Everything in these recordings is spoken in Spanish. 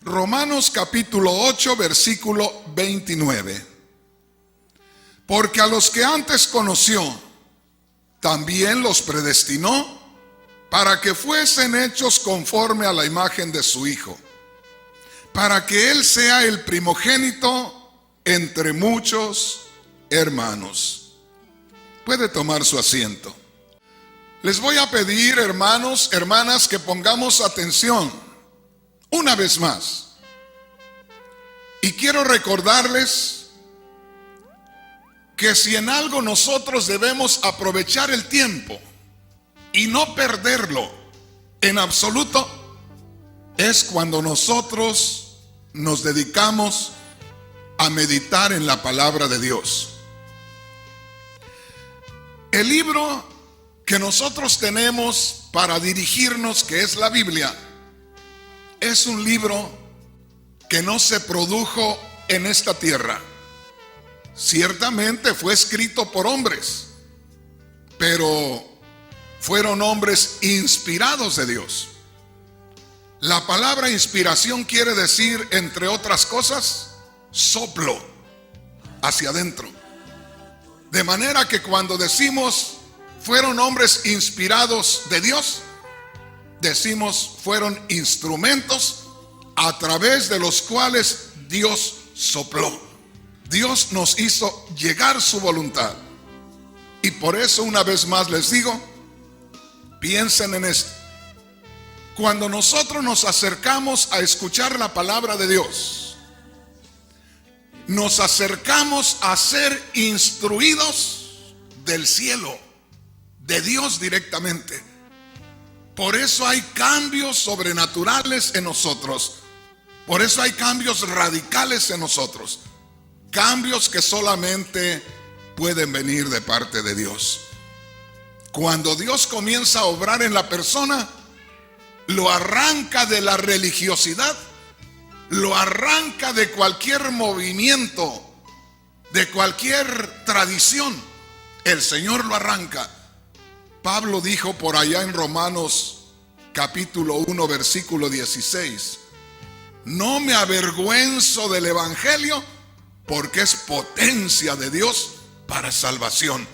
Romanos capítulo 8, versículo 29. Porque a los que antes conoció, también los predestinó para que fuesen hechos conforme a la imagen de su Hijo, para que Él sea el primogénito entre muchos hermanos. Puede tomar su asiento. Les voy a pedir, hermanos, hermanas, que pongamos atención una vez más. Y quiero recordarles que si en algo nosotros debemos aprovechar el tiempo y no perderlo en absoluto, es cuando nosotros nos dedicamos a meditar en la palabra de Dios. El libro que nosotros tenemos para dirigirnos, que es la Biblia, es un libro que no se produjo en esta tierra. Ciertamente fue escrito por hombres, pero fueron hombres inspirados de Dios. La palabra inspiración quiere decir, entre otras cosas, soplo hacia adentro. De manera que cuando decimos fueron hombres inspirados de Dios, decimos fueron instrumentos a través de los cuales Dios sopló. Dios nos hizo llegar su voluntad. Y por eso una vez más les digo, piensen en esto. Cuando nosotros nos acercamos a escuchar la palabra de Dios, nos acercamos a ser instruidos del cielo, de Dios directamente. Por eso hay cambios sobrenaturales en nosotros. Por eso hay cambios radicales en nosotros. Cambios que solamente pueden venir de parte de Dios. Cuando Dios comienza a obrar en la persona, lo arranca de la religiosidad, lo arranca de cualquier movimiento, de cualquier tradición. El Señor lo arranca. Pablo dijo por allá en Romanos capítulo 1, versículo 16: no me avergüenzo del evangelio, porque es potencia de Dios para salvación.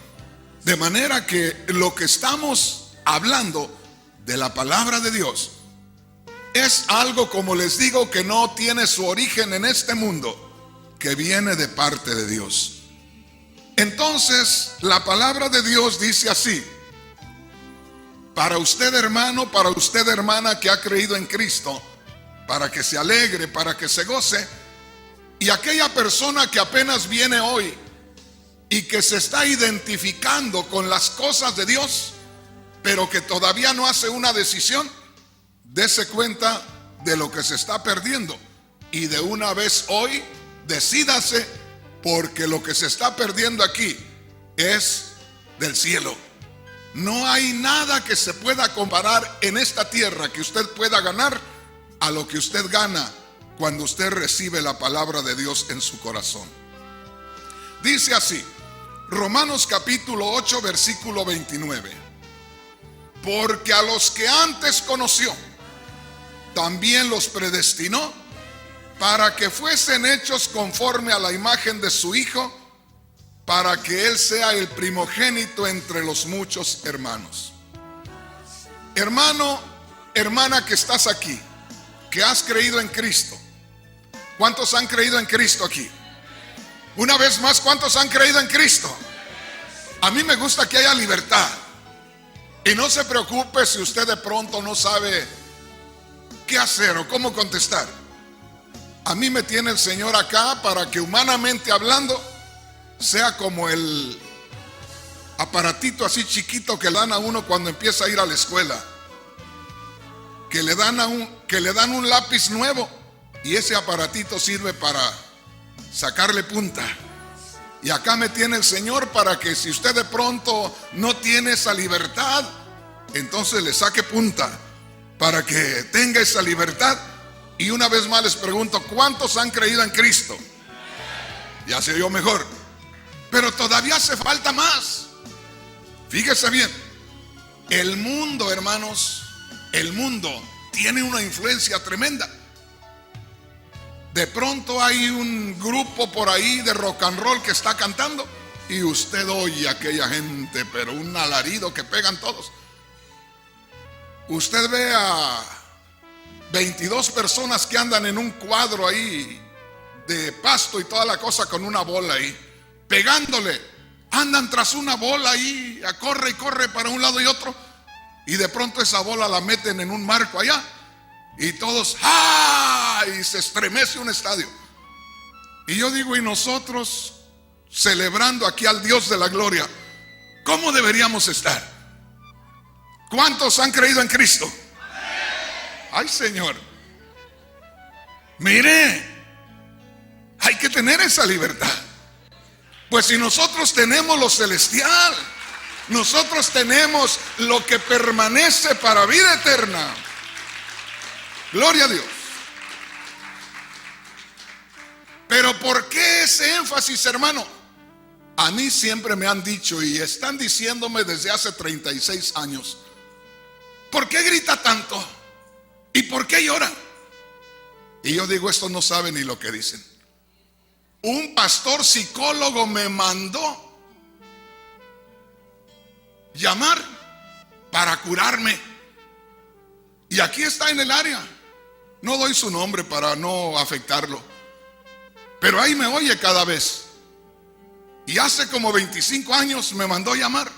De manera que lo que estamos hablando de la palabra de Dios es algo, como les digo, que no tiene su origen en este mundo, que viene de parte de Dios. Entonces, la palabra de Dios dice así: para usted, hermano, para usted, hermana, que ha creído en Cristo, para que se alegre, para que se goce. Y aquella persona que apenas viene hoy y que se está identificando con las cosas de Dios, pero que todavía no hace una decisión, dése cuenta de lo que se está perdiendo. Y de una vez hoy, decídase, porque lo que se está perdiendo aquí es del cielo. No hay nada que se pueda comparar en esta tierra que usted pueda ganar a lo que usted gana cuando usted recibe la palabra de Dios en su corazón. Dice así, Romanos capítulo 8, versículo 29. Porque a los que antes conoció, también los predestinó para que fuesen hechos conforme a la imagen de su Hijo, para que Él sea el primogénito entre los muchos hermanos. Hermano, hermana que estás aquí, que has creído en Cristo. ¿Cuántos han creído en Cristo aquí? Una vez más, ¿cuántos han creído en Cristo? A mí me gusta que haya libertad. Y no se preocupe si usted de pronto no sabe qué hacer o cómo contestar. A mí me tiene el Señor acá para que, humanamente hablando, sea como el aparatito así chiquito que le dan a uno cuando empieza a ir a la escuela. Que le dan un lápiz nuevo y ese aparatito sirve para sacarle punta. Y acá me tiene el Señor para que, si usted de pronto no tiene esa libertad, entonces le saque punta para que tenga esa libertad. Y una vez más les pregunto, ¿cuántos han creído en Cristo? Ya se oyó mejor. Pero todavía hace falta más. Fíjese bien, el mundo, hermanos, el mundo tiene una influencia tremenda. De pronto hay un grupo por ahí de rock and roll que está cantando y usted oye a aquella gente, pero un alarido que pegan todos. Usted ve a 22 personas que andan en un cuadro ahí de pasto y toda la cosa con una bola ahí, pegándole. Andan tras una bola ahí, corre y corre para un lado y otro, y de pronto esa bola la meten en un marco allá y todos ¡ah! Y se estremece un estadio. Y yo digo, y nosotros celebrando aquí al Dios de la gloria, ¿cómo deberíamos estar? ¿Cuántos han creído en Cristo? Ay, Señor, mire, hay que tener esa libertad. Pues si nosotros tenemos lo celestial, nosotros tenemos lo que permanece para vida eterna. Gloria a Dios. Pero ¿por qué ese énfasis, hermano? A mí siempre me han dicho y están diciéndome desde hace 36 años, ¿por qué grita tanto? ¿Y por qué llora? Y yo digo, estos no saben ni lo que dicen. Un pastor psicólogo me mandó llamar para curarme. Y aquí está en el área. No doy su nombre para no afectarlo, pero ahí me oye cada vez. Y hace como 25 años me mandó llamar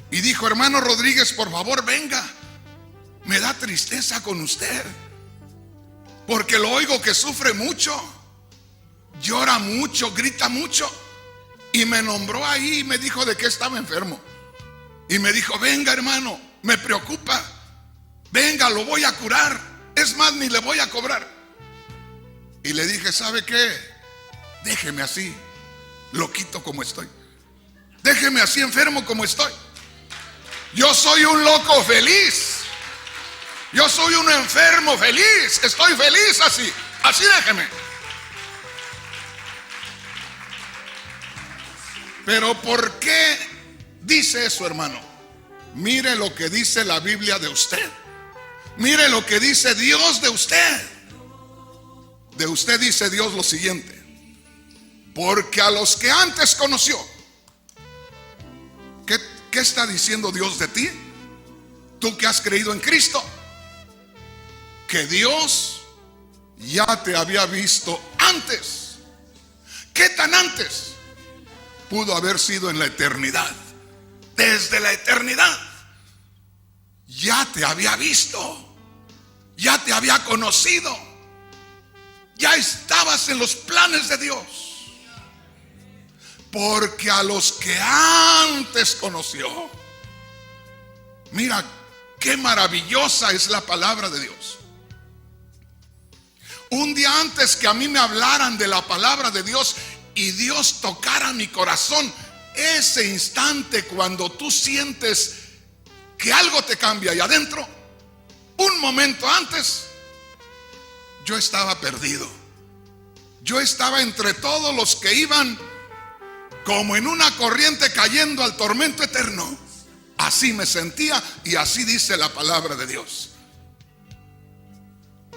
y dijo, hermano Rodríguez, por favor venga. Me da tristeza con usted, porque lo oigo que sufre mucho, llora mucho, grita mucho. Y me nombró ahí y me dijo de qué estaba enfermo. Y me dijo, venga hermano, me preocupa, venga, lo voy a curar. Es más, ni le voy a cobrar. Y le dije, ¿sabe qué? Déjeme así, loquito como estoy. Déjeme así, enfermo como estoy. Yo soy un loco feliz. Yo soy un enfermo feliz. Estoy feliz así. Así déjeme. Pero ¿por qué dice eso, hermano? Mire lo que dice la Biblia de usted. Mire lo que dice Dios de usted. De usted dice Dios lo siguiente: porque a los que antes conoció. ¿Qué está diciendo Dios de ti? Tú que has creído en Cristo, que Dios ya te había visto antes. ¿Qué tan antes? Pudo haber sido en la eternidad. Desde la eternidad ya te había visto, ya te había conocido, ya estabas en los planes de Dios. Porque a los que antes conoció. Mira qué maravillosa es la palabra de Dios. Un día antes que a mí me hablaran de la palabra de Dios y Dios tocara mi corazón, ese instante cuando tú sientes que algo te cambia ahí adentro, un momento antes yo estaba perdido. Yo estaba entre todos los que iban como en una corriente cayendo al tormento eterno. Así me sentía y así dice la palabra de Dios.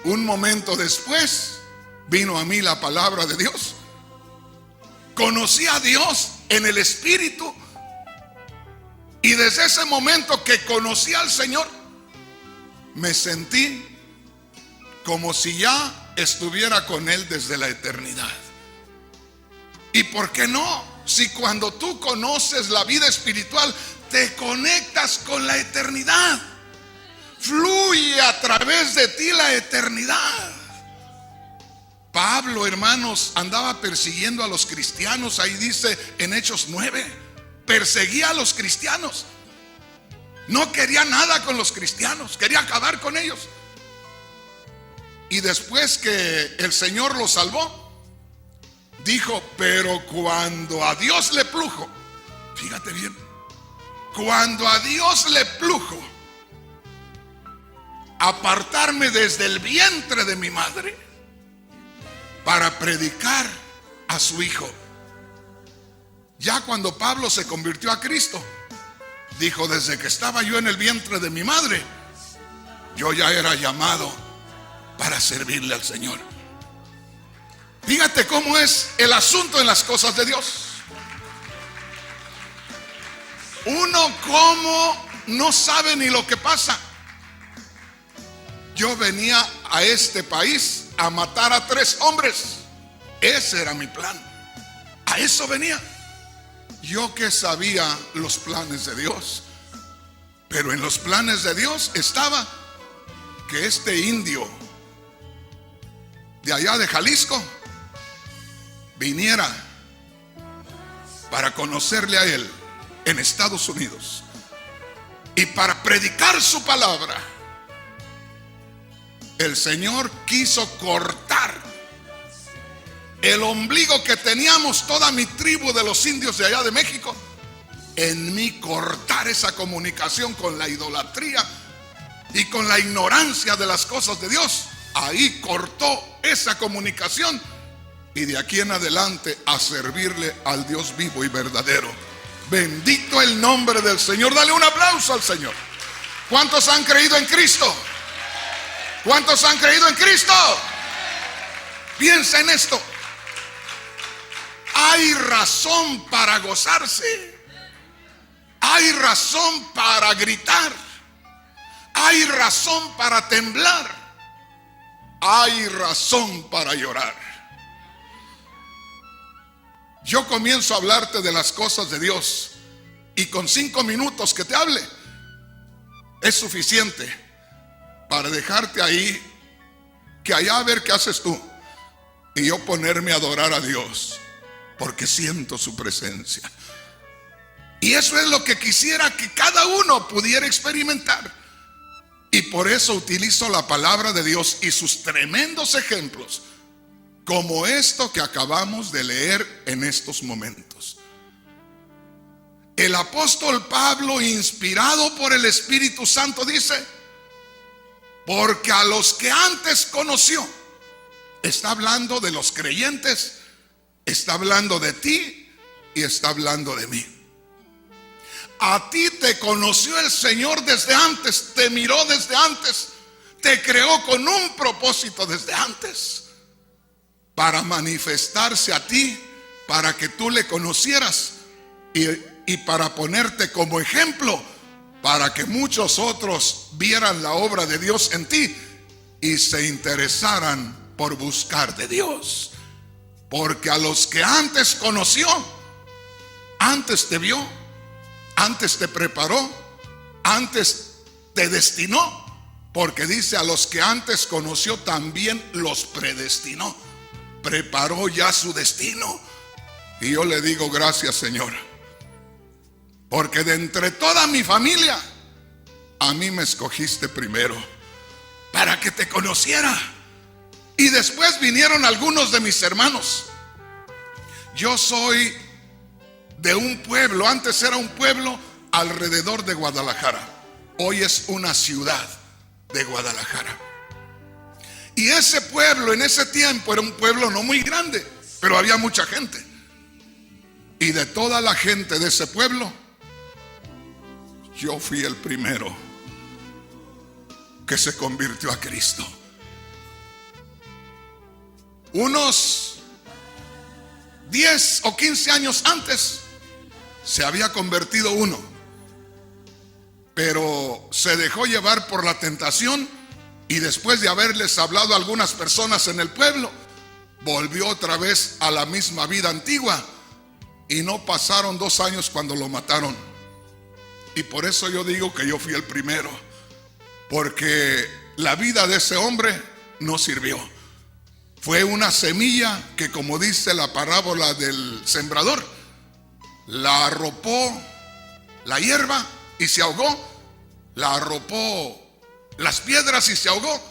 Un momento después vino a mí la palabra de Dios. Conocí a Dios en el Espíritu. Y desde ese momento que conocí al Señor, me sentí como si ya estuviera con Él desde la eternidad. ¿Y por qué no? Si cuando tú conoces la vida espiritual, te conectas con la eternidad. Fluye a través de ti la eternidad. Pablo, hermanos, andaba persiguiendo a los cristianos. Ahí dice en Hechos 9. Perseguía a los cristianos. No quería nada con los cristianos. Quería acabar con ellos. Y después que el Señor los salvó, dijo, pero cuando a Dios le plujo, fíjate bien, cuando a Dios le plujo apartarme desde el vientre de mi madre para predicar a su Hijo. Ya cuando Pablo se convirtió a Cristo, dijo, desde que estaba yo en el vientre de mi madre, yo ya era llamado para servirle al Señor. Fíjate cómo es el asunto en las cosas de Dios. Uno como no sabe ni lo que pasa. Yo venía a este país a matar a 3 hombres. Ese era mi plan. A eso venía. Yo que sabía los planes de Dios. Pero en los planes de Dios estaba que este indio de allá de Jalisco viniera para conocerle a él en Estados Unidos y para predicar su palabra. El Señor quiso cortar el ombligo que teníamos toda mi tribu de los indios de allá de México. En mí cortar esa comunicación con la idolatría y con la ignorancia de las cosas de Dios. Ahí cortó esa comunicación y de aquí en adelante a servirle al Dios vivo y verdadero. Bendito el nombre del Señor. Dale un aplauso al Señor. ¿Cuántos han creído en Cristo? ¿Cuántos han creído en Cristo? Piensa en esto. Hay razón para gozarse. Hay razón para gritar. Hay razón para temblar. Hay razón para llorar. Yo comienzo a hablarte de las cosas de Dios y con 5 minutos que te hable es suficiente para dejarte ahí, que allá a ver qué haces tú y yo ponerme a adorar a Dios porque siento su presencia. Y eso es lo que quisiera que cada uno pudiera experimentar. Y por eso utilizo la palabra de Dios y sus tremendos ejemplos, como esto que acabamos de leer en estos momentos. El apóstol Pablo, inspirado por el Espíritu Santo, dice: porque a los que antes conoció, está hablando de los creyentes, está hablando de ti y está hablando de mí. A ti te conoció el Señor desde antes, te miró desde antes, te creó con un propósito desde antes, para manifestarse a ti, para que tú le conocieras y para ponerte como ejemplo, para que muchos otros vieran la obra de Dios en ti y se interesaran por buscar de Dios. Porque a los que antes conoció, antes te vio, antes te preparó, antes te destinó. Porque dice: a los que antes conoció también los predestinó. Preparó ya su destino. Y yo le digo: gracias, Señor, porque de entre toda mi familia a mí me escogiste primero para que te conociera. Y después vinieron algunos de mis hermanos. Yo soy de un pueblo, antes era un pueblo alrededor de Guadalajara, hoy es una ciudad de Guadalajara. Y ese pueblo en ese tiempo era un pueblo no muy grande, pero había mucha gente. Y de toda la gente de ese pueblo, yo fui el primero que se convirtió a Cristo. Unos 10 o 15 años antes se había convertido uno, pero se dejó llevar por la tentación y después de haberles hablado a algunas personas en el pueblo, volvió otra vez a la misma vida antigua y no pasaron 2 años cuando lo mataron. Y por eso yo digo que yo fui el primero, porque la vida de ese hombre no sirvió. Fue una semilla que, como dice la parábola del sembrador, la arropó la hierba y se ahogó, la arropó las piedras y se ahogó,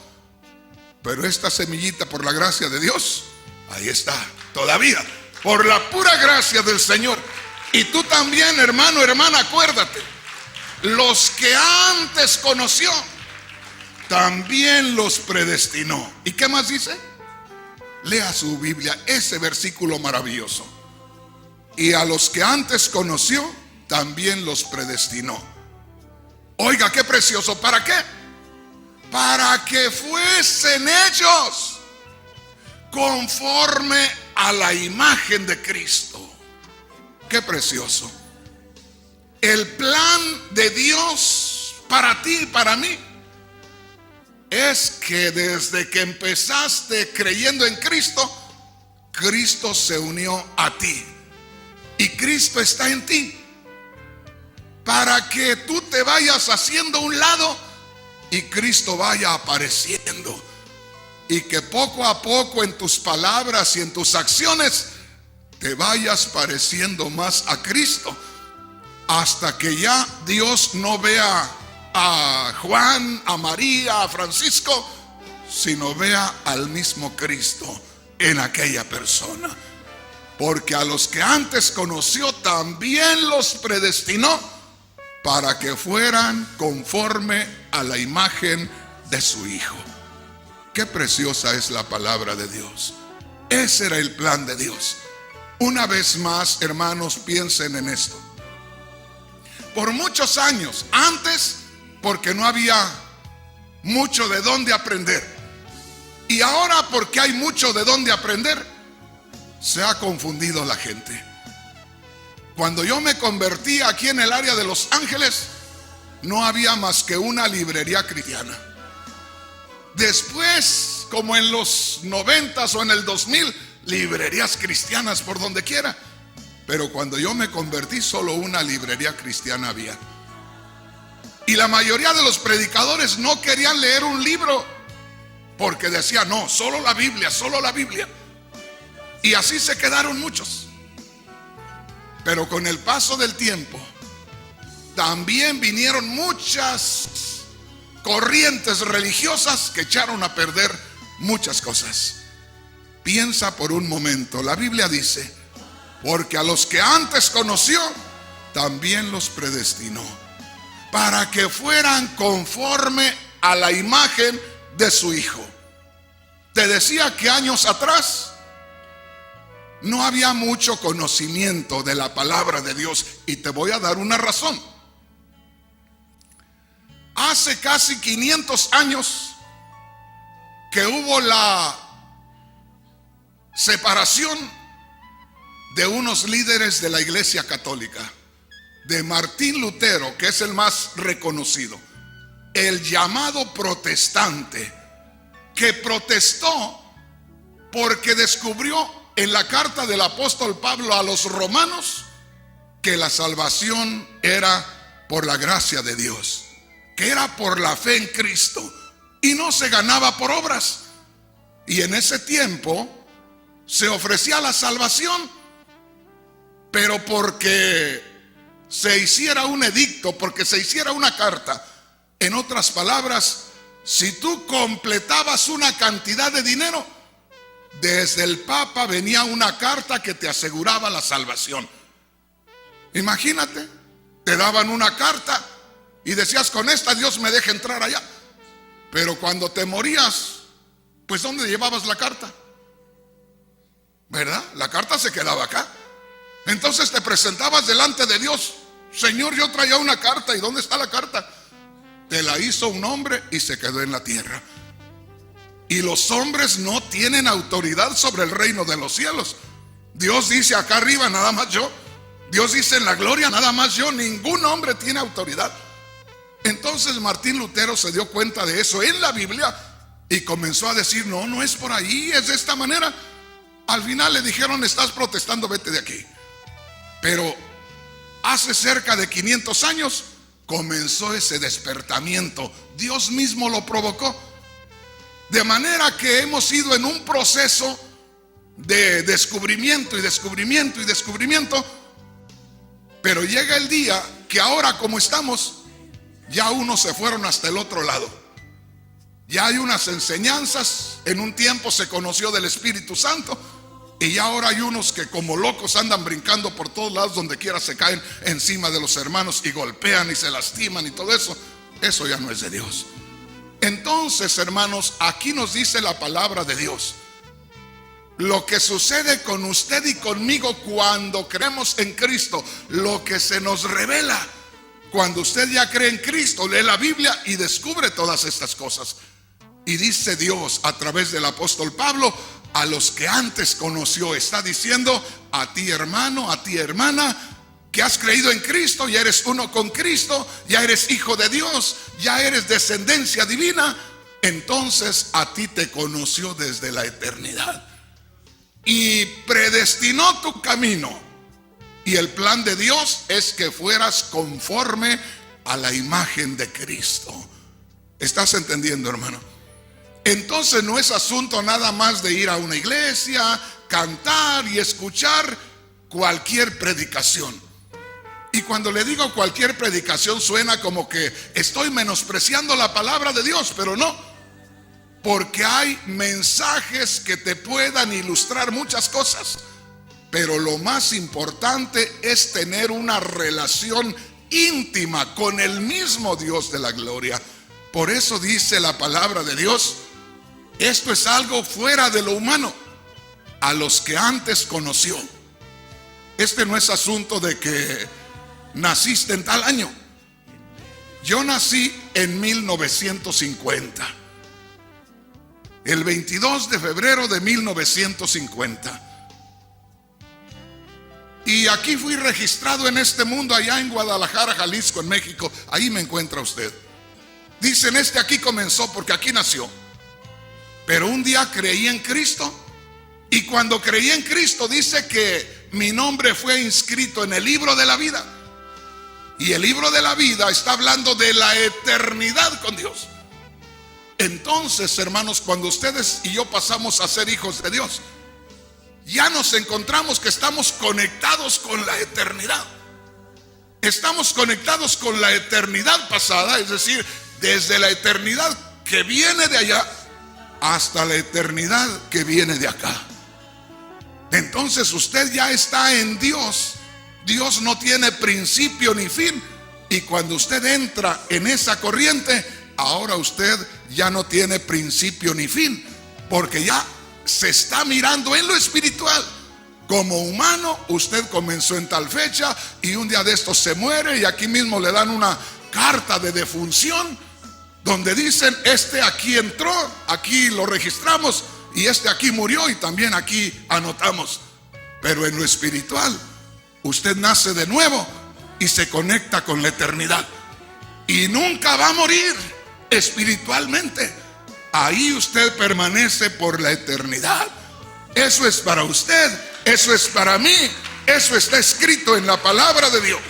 pero esta semillita, por la gracia de Dios, ahí está todavía, por la pura gracia del Señor. Y tú también, hermano, hermana, acuérdate, los que antes conoció también los predestinó. ¿Y qué más dice? Lea su Biblia, ese versículo maravilloso. Y a los que antes conoció también los predestinó. Oiga, qué precioso. ¿Para qué? Para que fuesen ellos conforme a la imagen de Cristo. Qué precioso. El plan de Dios para ti y para mí es que desde que empezaste creyendo en Cristo, Cristo se unió a ti y Cristo está en ti, para que tú te vayas haciendo a un lado y Cristo vaya apareciendo, y que poco a poco en tus palabras y en tus acciones te vayas pareciendo más a Cristo, hasta que ya Dios no vea a Juan, a María, a Francisco, sino vea al mismo Cristo en aquella persona. Porque a los que antes conoció también los predestinó para que fueran conforme a la imagen de su Hijo. Qué preciosa es la palabra de Dios. Ese era el plan de Dios. Una vez más, hermanos, piensen en esto. Por muchos años, antes, porque no había mucho de dónde aprender, y ahora porque hay mucho de dónde aprender, se ha confundido la gente. Cuando yo me convertí aquí en el área de Los Ángeles, no había más que una librería cristiana. Después, como en los 90s o en el 2000, librerías cristianas por donde quiera. Pero cuando yo me convertí, solo una librería cristiana había. Y la mayoría de los predicadores no querían leer un libro, porque decían, no, solo la Biblia, solo la Biblia. Y así se quedaron muchos. Pero con el paso del tiempo, también vinieron muchas corrientes religiosas que echaron a perder muchas cosas. Piensa por un momento, la Biblia dice, porque a los que antes conoció, también los predestinó, para que fueran conforme a la imagen de su Hijo. Te decía que años atrás no había mucho conocimiento de la palabra de Dios, y te voy a dar una razón. Hace casi 500 años que hubo la separación de unos líderes de la Iglesia Católica, de Martín Lutero, que es el más reconocido, el llamado protestante, que protestó porque descubrió en la carta del apóstol Pablo a los romanos que la salvación era por la gracia de Dios, que era por la fe en Cristo y no se ganaba por obras. Y en ese tiempo se ofrecía la salvación, pero porque se hiciera un edicto, porque se hiciera una carta. En otras palabras, si tú completabas una cantidad de dinero, desde el Papa venía una carta que te aseguraba la salvación. Imagínate, te daban una carta y decías, con esta Dios me deja entrar allá. Pero cuando te morías, pues ¿dónde llevabas la carta? ¿Verdad? La carta se quedaba acá. Entonces te presentabas delante de Dios, Señor, yo traía una carta, ¿y dónde está la carta? Te la hizo un hombre y se quedó en la tierra. Y los hombres no tienen autoridad sobre el reino de los cielos. Dios dice acá arriba, nada más yo. Dios dice en la gloria, nada más yo. Ningún hombre tiene autoridad. Entonces Martín Lutero se dio cuenta de eso en la Biblia y comenzó a decir, no, no es por ahí, es de esta manera. Al final le dijeron, estás protestando, vete de aquí. Pero hace cerca de 500 años comenzó ese despertamiento. Dios mismo lo provocó. De manera que hemos ido en un proceso de descubrimiento y descubrimiento y descubrimiento. Pero llega el día que ahora, como estamos, ya unos se fueron hasta el otro lado. Ya hay unas enseñanzas. En un tiempo se conoció del Espíritu Santo, y ya ahora hay unos que como locos andan brincando por todos lados, donde quiera se caen encima de los hermanos y golpean y se lastiman y todo eso. Eso ya no es de Dios. Entonces, hermanos, aquí nos dice la palabra de Dios. Lo que sucede con usted y conmigo cuando creemos en Cristo, lo que se nos revela cuando usted ya cree en Cristo, lee la Biblia y descubre todas estas cosas. Y dice Dios a través del apóstol Pablo, a los que antes conoció, está diciendo a ti hermano, a ti hermana, que has creído en Cristo, ya eres uno con Cristo, ya eres hijo de Dios, ya eres descendencia divina. Entonces a ti te conoció desde la eternidad y predestinó tu camino. Y el plan de Dios es que fueras conforme a la imagen de Cristo. ¿Estás entendiendo, hermano? Entonces no es asunto nada más de ir a una iglesia, cantar y escuchar cualquier predicación. Y cuando le digo cualquier predicación suena como que estoy menospreciando la palabra de Dios, pero no. Porque hay mensajes que te puedan ilustrar muchas cosas. Pero lo más importante es tener una relación íntima con el mismo Dios de la gloria. Por eso dice la palabra de Dios, esto es algo fuera de lo humano, a los que antes conoció. Este no es asunto de que naciste en tal año. Yo nací en 1950, el 22 de febrero de 1950. Y aquí fui registrado en este mundo allá en Guadalajara, Jalisco, en México. Ahí me encuentra usted. Dicen, aquí comenzó porque aquí nació. Pero un día creí en Cristo. Y cuando creí en Cristo dice que mi nombre fue inscrito en el libro de la vida. Y el libro de la vida está hablando de la eternidad con Dios. Entonces, hermanos, cuando ustedes y yo pasamos a ser hijos de Dios, ya nos encontramos que estamos conectados con la eternidad. Estamos conectados con la eternidad pasada, es decir, desde la eternidad que viene de allá hasta la eternidad que viene de acá. Entonces usted ya está en Dios. Dios no tiene principio ni fin. Y cuando usted entra en esa corriente, ahora usted ya no tiene principio ni fin, porque ya se está mirando en lo espiritual. Como humano, usted comenzó en tal fecha y un día de estos se muere, y aquí mismo le dan una carta de defunción donde dicen, aquí entró, aquí lo registramos, y aquí murió, y también aquí anotamos. Pero en lo espiritual, usted nace de nuevo y se conecta con la eternidad, y nunca va a morir espiritualmente. Ahí usted permanece por la eternidad. Eso es para usted, eso es para mí, eso está escrito en la palabra de Dios.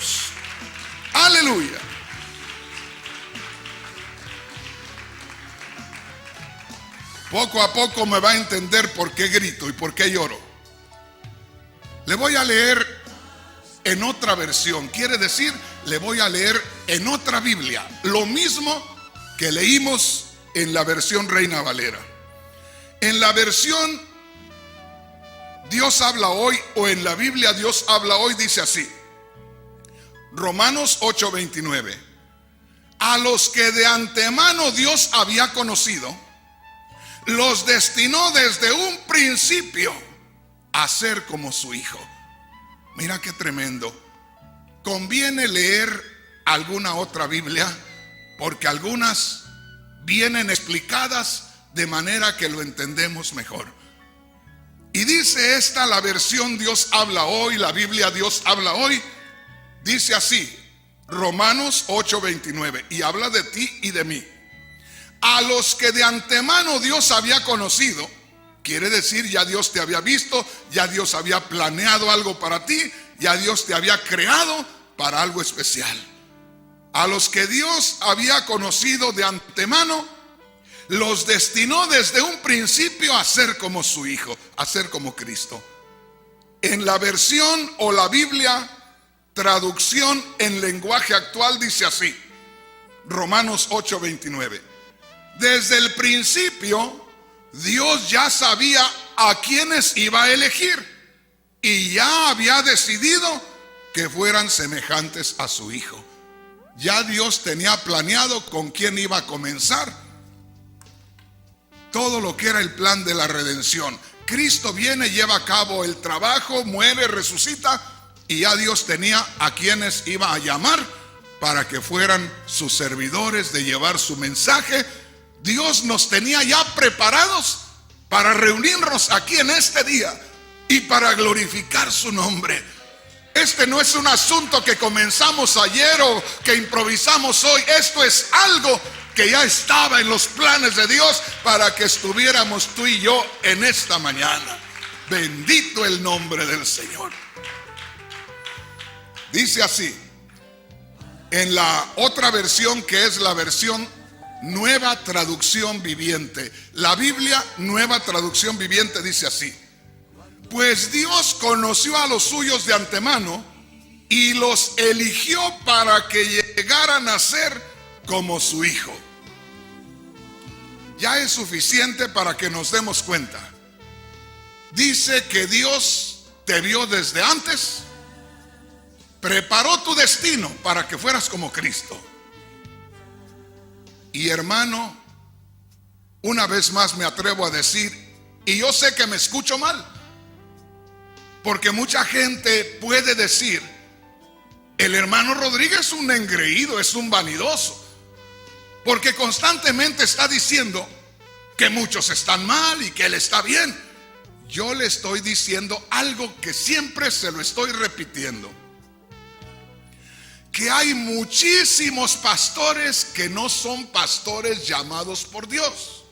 Aleluya. Poco a poco me va a entender por qué grito y por qué lloro. Le voy a leer en otra versión, quiere decir, le voy a leer en otra Biblia, lo mismo que leímos en la versión Reina Valera. En la versión Dios habla hoy, o en la Biblia Dios habla hoy, dice así: Romanos 8:29. A los que de antemano Dios había conocido, los destinó desde un principio a ser como su Hijo. Mira qué tremendo. Conviene leer alguna otra Biblia, porque algunas vienen explicadas de manera que lo entendemos mejor. Y dice la versión Dios habla hoy, la Biblia Dios habla hoy, dice así, Romanos 8:29, y habla de ti y de mí. A los que de antemano Dios había conocido, quiere decir, ya Dios te había visto, ya Dios había planeado algo para ti, ya Dios te había creado para algo especial. A los que Dios había conocido de antemano, los destinó desde un principio a ser como su Hijo, a ser como Cristo. En la versión o la Biblia, traducción en lenguaje actual, dice así, Romanos 8:29. Desde el principio, Dios ya sabía a quienes iba a elegir y ya había decidido que fueran semejantes a su Hijo. Ya Dios tenía planeado con quién iba a comenzar todo lo que era el plan de la redención. Cristo viene, lleva a cabo el trabajo, muere, resucita, y ya Dios tenía a quienes iba a llamar para que fueran sus servidores de llevar su mensaje Dios nos tenía ya preparados para reunirnos aquí en este día y para glorificar su nombre. Este no es un asunto que comenzamos ayer o que improvisamos hoy. Esto es algo que ya estaba en los planes de Dios para que estuviéramos tú y yo en esta mañana. Bendito el nombre del Señor. Dice así, en la otra versión, que es la versión Nueva Traducción Viviente. La Biblia Nueva Traducción Viviente dice así: pues Dios conoció a los suyos de antemano y los eligió para que llegaran a ser como su Hijo. Ya es suficiente para que nos demos cuenta. Dice que Dios te vio desde antes, preparó tu destino para que fueras como Cristo. Y hermano, una vez más me atrevo a decir, y yo sé que me escucho mal, porque mucha gente puede decir, el hermano Rodríguez es un engreído, es un vanidoso, porque constantemente está diciendo que muchos están mal y que él está bien. Yo le estoy diciendo algo que siempre se lo estoy repitiendo: que hay muchísimos pastores que no son pastores llamados por Dios,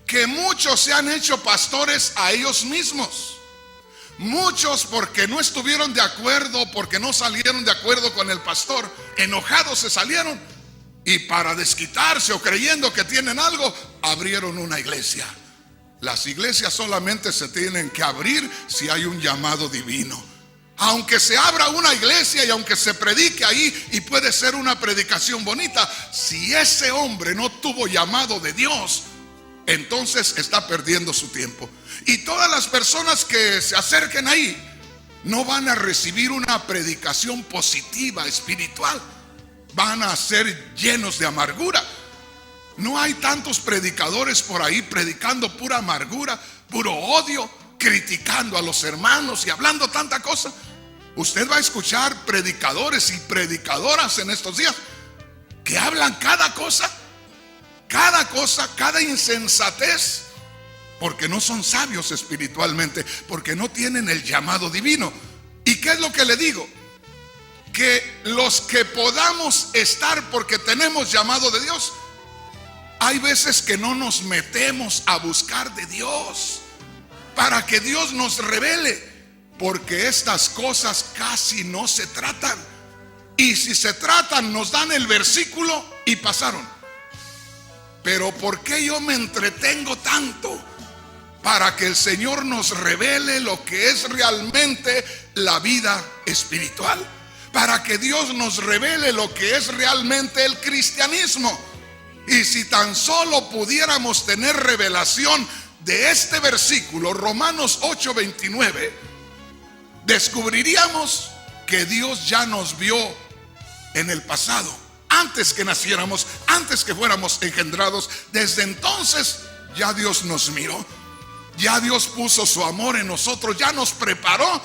que muchos se han hecho pastores a ellos mismos, muchos porque no estuvieron de acuerdo, porque no salieron de acuerdo con el pastor, enojados se salieron y para desquitarse o creyendo que tienen algo, abrieron una iglesia. Las iglesias solamente se tienen que abrir si hay un llamado divino. Aunque se abra una iglesia y aunque se predique ahí, y puede ser una predicación bonita, si ese hombre no tuvo llamado de Dios, entonces está perdiendo su tiempo. Y todas las personas que se acerquen ahí no van a recibir una predicación positiva, espiritual. Van a ser llenos de amargura. No hay tantos predicadores por ahí predicando pura amargura, puro odio, criticando a los hermanos y hablando tanta cosa. Usted va a escuchar predicadores y predicadoras en estos días que hablan cada cosa, cada insensatez, porque no son sabios espiritualmente, porque no tienen el llamado divino. ¿Y qué es lo que le digo? Que los que podamos estar porque tenemos llamado de Dios, hay veces que no nos metemos a buscar de Dios para que Dios nos revele, porque estas cosas casi no se tratan, y si se tratan nos dan el versículo y pasaron. Pero ¿por qué yo me entretengo tanto? Para que el Señor nos revele lo que es realmente la vida espiritual, para que Dios nos revele lo que es realmente el cristianismo. Y si tan solo pudiéramos tener revelación de este versículo, Romanos 8:29, descubriríamos que Dios ya nos vio en el pasado, antes que naciéramos, antes que fuéramos engendrados. Desde entonces ya Dios nos miró, ya Dios puso su amor en nosotros, ya nos preparó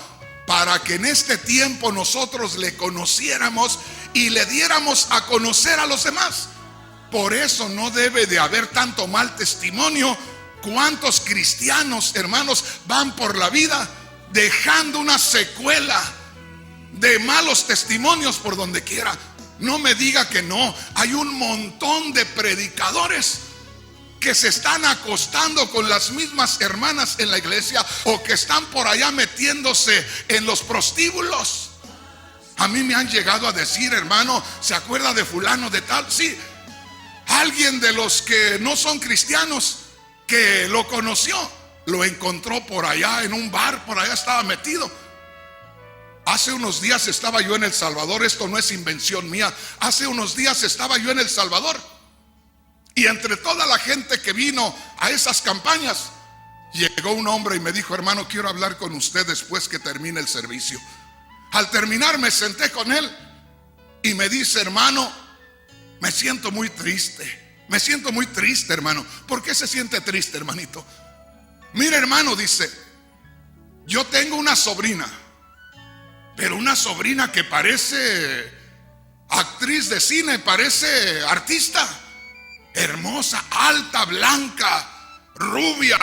para que en este tiempo nosotros le conociéramos y le diéramos a conocer a los demás. Por eso no debe de haber tanto mal testimonio. ¿Cuántos cristianos, hermanos, van por la vida dejando una secuela de malos testimonios por donde quiera? No me diga que no. Hay un montón de predicadores que se están acostando con las mismas hermanas en la iglesia, o que están por allá metiéndose en los prostíbulos. A mí me han llegado a decir, hermano, ¿se acuerda de fulano de tal? Sí, alguien de los que no son cristianos que lo conoció, lo encontró por allá en un bar, por allá estaba metido. Hace unos días estaba yo en El Salvador, esto no es invención mía. Hace unos días estaba yo en El Salvador, y entre toda la gente que vino a esas campañas, llegó un hombre y me dijo: hermano, quiero hablar con usted después que termine el servicio. Al terminar me senté con él y me dice: hermano, me siento muy triste. Me siento muy triste, hermano. ¿Por qué se siente triste, hermanito? Mire, hermano, dice, yo tengo una sobrina, pero una sobrina que parece actriz de cine, parece artista. hermosa, alta, blanca, rubia,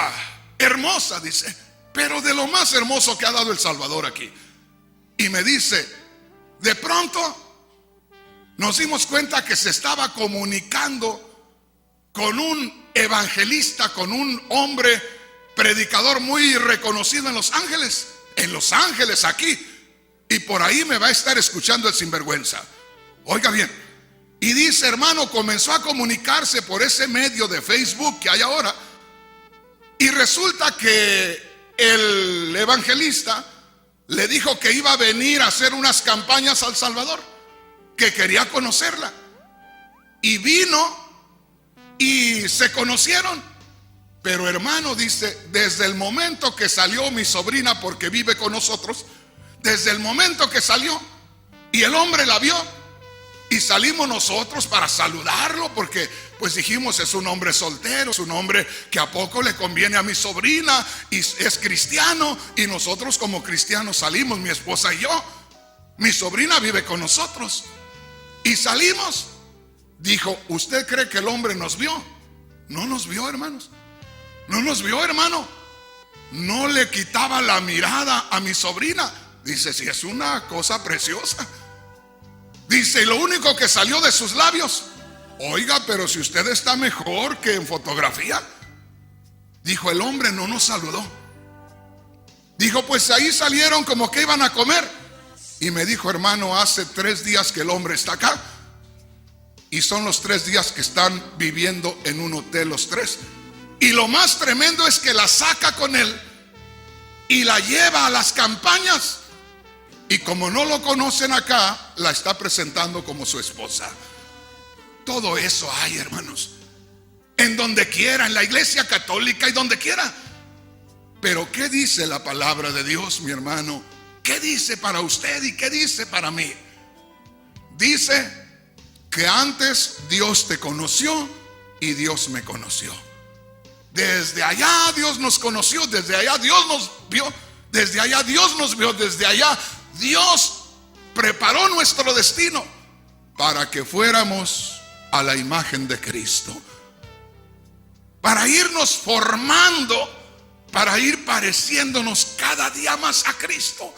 hermosa, dice, pero de lo más hermoso que ha dado El Salvador aquí. Y me dice, de pronto nos dimos cuenta que se estaba comunicando con un evangelista, con un hombre predicador muy reconocido en Los Ángeles aquí, y por ahí me va a estar escuchando el sinvergüenza. Oiga bien, y dice, hermano, comenzó a comunicarse por ese medio de Facebook que hay ahora, y resulta que el evangelista le dijo que iba a venir a hacer unas campañas a El Salvador, que quería conocerla, y vino y se conocieron. Pero hermano, dice, desde el momento que salió mi sobrina, porque vive con nosotros, desde el momento que salió y el hombre la vio, y salimos nosotros para saludarlo, porque pues dijimos, es un hombre soltero, es un hombre que a poco le conviene a mi sobrina, y es cristiano, y nosotros como cristianos salimos, mi esposa y yo. Mi sobrina vive con nosotros y salimos. Dijo, ¿usted cree que el hombre nos vio? No nos vio, hermanos. No nos vio, hermano. No le quitaba la mirada a mi sobrina. Dice, sí, es una cosa preciosa. Dice, y lo único que salió de sus labios, oiga, pero si usted está mejor que en fotografía. Dijo, el hombre no nos saludó. Dijo, pues ahí salieron como que iban a comer. Y me dijo, hermano, hace 3 días que el hombre está acá, y son los 3 días que están viviendo en un hotel los 3. Y lo más tremendo es que la saca con él y la lleva a las campañas. Y como no lo conocen acá, la está presentando como su esposa. Todo eso hay, hermanos, en donde quiera, en la iglesia católica y donde quiera. Pero ¿qué dice la palabra de Dios, mi hermano? ¿Qué dice para usted y qué dice para mí? Dice que antes Dios te conoció y Dios me conoció. Desde allá Dios nos conoció, desde allá Dios nos vio, desde allá Dios nos vio, desde allá Dios preparó nuestro destino para que fuéramos a la imagen de Cristo, para irnos formando, para ir pareciéndonos cada día más a Cristo.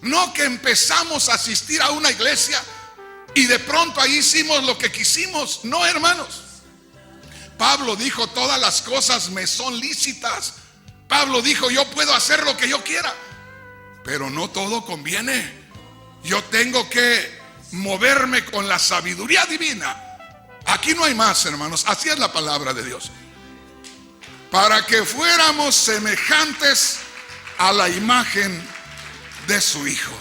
No que empezamos a asistir a una iglesia y de pronto ahí hicimos lo que quisimos. No, hermanos. Pablo dijo, todas las cosas me son lícitas. Pablo dijo, yo puedo hacer lo que yo quiera, pero no todo conviene. Yo tengo que moverme con la sabiduría divina. Aquí no hay más, hermanos. Así es la palabra de Dios. Para que fuéramos semejantes a la imagen de su Hijo.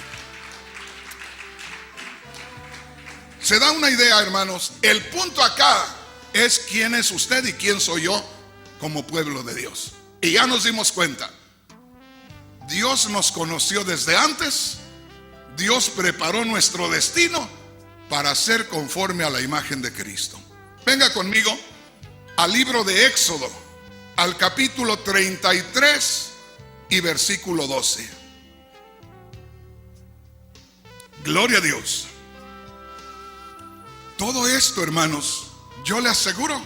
Se da una idea, hermanos. El punto acá es quién es usted y quién soy yo como pueblo de Dios. Y ya nos dimos cuenta. Dios nos conoció desde antes. Dios preparó nuestro destino para ser conforme a la imagen de Cristo. Venga conmigo al libro de Éxodo, al capítulo 33 y versículo 12. Gloria a Dios. Todo esto, hermanos, yo le aseguro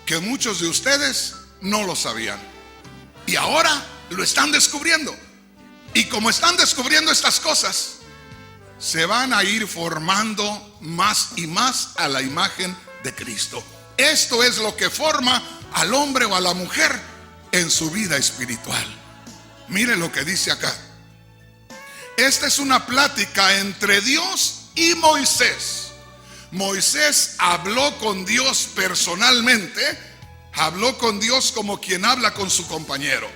que muchos de ustedes no lo sabían y ahora lo están descubriendo. Y como están descubriendo estas cosas, se van a ir formando más y más a la imagen de Cristo. Esto es lo que forma al hombre o a la mujer en su vida espiritual. Mire lo que dice acá. Esta es una plática entre Dios y Moisés. Moisés habló con Dios personalmente, habló con Dios como quien habla con su compañero.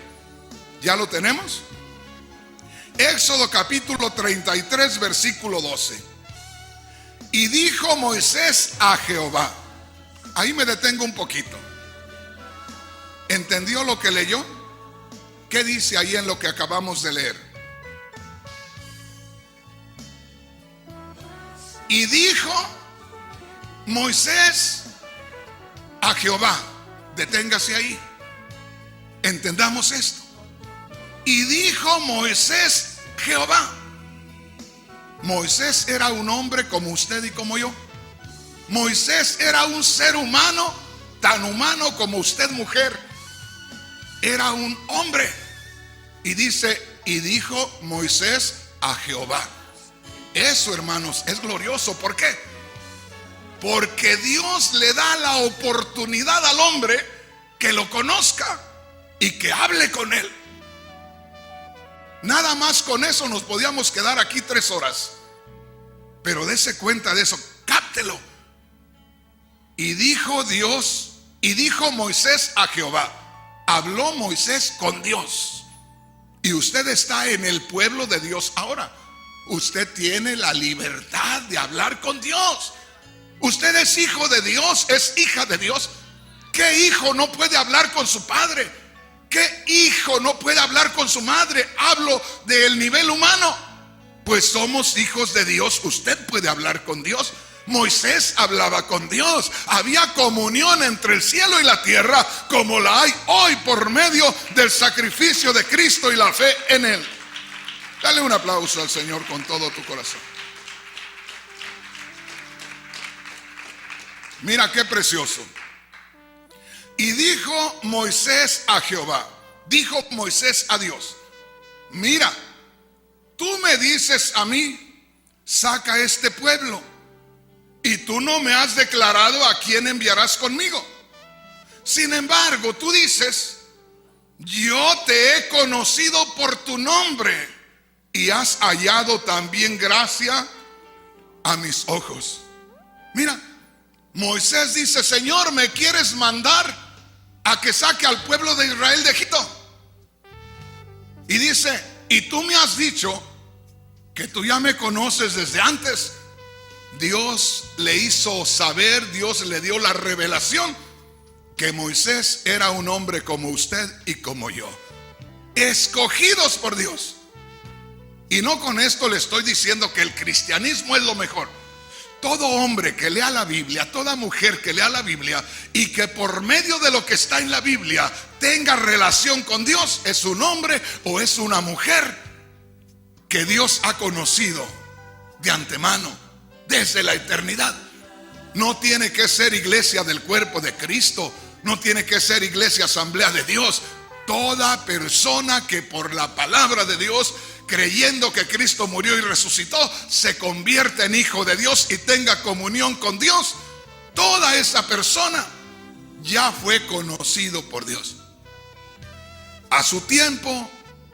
¿Ya lo tenemos? Éxodo capítulo 33 versículo 12. Y dijo Moisés a Jehová. Ahí me detengo un poquito. ¿Entendió lo que leyó? ¿Qué dice ahí en lo que acabamos de leer? Y dijo Moisés a Jehová. Deténgase ahí. Entendamos esto. Y dijo Moisés Jehová. Moisés era un hombre como usted y como yo. Moisés era un ser humano, tan humano como usted, mujer. Era un hombre. Y dice, y dijo Moisés a Jehová. Eso, hermanos, es glorioso. ¿Por qué? Porque Dios le da la oportunidad al hombre que lo conozca y que hable con él. Nada más con eso nos podíamos quedar aquí 3 horas. Pero dése cuenta de eso, cáptelo. Y dijo Dios, y dijo Moisés a Jehová. Habló Moisés con Dios. Y usted está en el pueblo de Dios ahora. Usted tiene la libertad de hablar con Dios. Usted es hijo de Dios, es hija de Dios. ¿Qué hijo no puede hablar con su padre? ¿Qué hijo no puede hablar con su madre? Hablo del nivel humano. Pues somos hijos de Dios. Usted puede hablar con Dios. Moisés hablaba con Dios. Había comunión entre el cielo y la tierra, como la hay hoy por medio del sacrificio de Cristo y la fe en Él. Dale un aplauso al Señor con todo tu corazón. Mira qué precioso. Y dijo Moisés a Jehová, dijo Moisés a Dios, mira, tú me dices a mí, saca este pueblo, y tú no me has declarado a quién enviarás conmigo. Sin embargo, tú dices, yo te he conocido por tu nombre, y has hallado también gracia a mis ojos. Mira, Moisés dice, Señor, ¿me quieres mandar a que saque al pueblo de Israel de Egipto? Y dice, y tú me has dicho que tú ya me conoces desde antes. Dios le hizo saber, Dios le dio la revelación que Moisés era un hombre como usted y como yo, escogidos por Dios. Y no con esto le estoy diciendo que el cristianismo es lo mejor. Todo hombre que lea la Biblia, toda mujer que lea la Biblia y que por medio de lo que está en la Biblia tenga relación con Dios, es un hombre o es una mujer que Dios ha conocido de antemano, desde la eternidad. No tiene que ser iglesia del cuerpo de Cristo, no tiene que ser iglesia asamblea de Dios. Toda persona que por la palabra de Dios, creyendo que Cristo murió y resucitó, se convierte en hijo de Dios y tenga comunión con Dios, toda esa persona ya fue conocido por Dios. A su tiempo,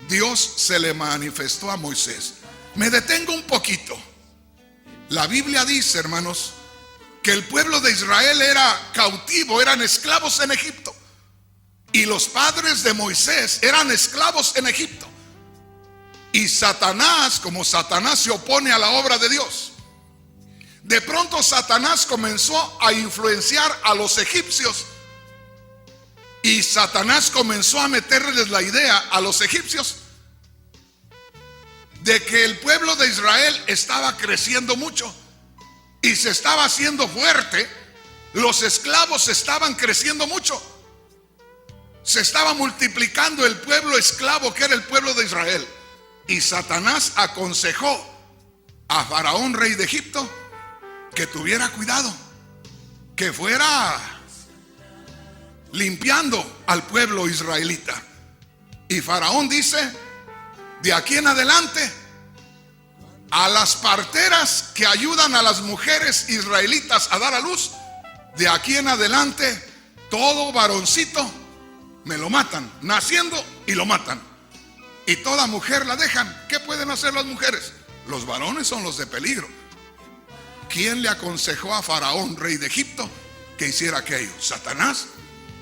Dios se le manifestó a Moisés. Me detengo un poquito. La Biblia dice, hermanos, que el pueblo de Israel era cautivo, eran esclavos en Egipto. Y los padres de Moisés eran esclavos en Egipto. Y Satanás, como Satanás se opone a la obra de Dios, de pronto Satanás comenzó a influenciar a los egipcios. Y Satanás comenzó a meterles la idea a los egipcios de que el pueblo de Israel estaba creciendo mucho y se estaba haciendo fuerte. Los esclavos estaban creciendo mucho. Se estaba multiplicando el pueblo esclavo que era el pueblo de Israel. Y Satanás aconsejó a Faraón, rey de Egipto, que tuviera cuidado, que fuera limpiando al pueblo israelita. Y Faraón dice, de aquí en adelante, a las parteras que ayudan a las mujeres israelitas a dar a luz, de aquí en adelante, todo varoncito me lo matan, naciendo, y lo matan. Y toda mujer la dejan. ¿Qué pueden hacer las mujeres? Los varones son los de peligro. ¿Quién le aconsejó a Faraón, rey de Egipto, que hiciera aquello? Satanás.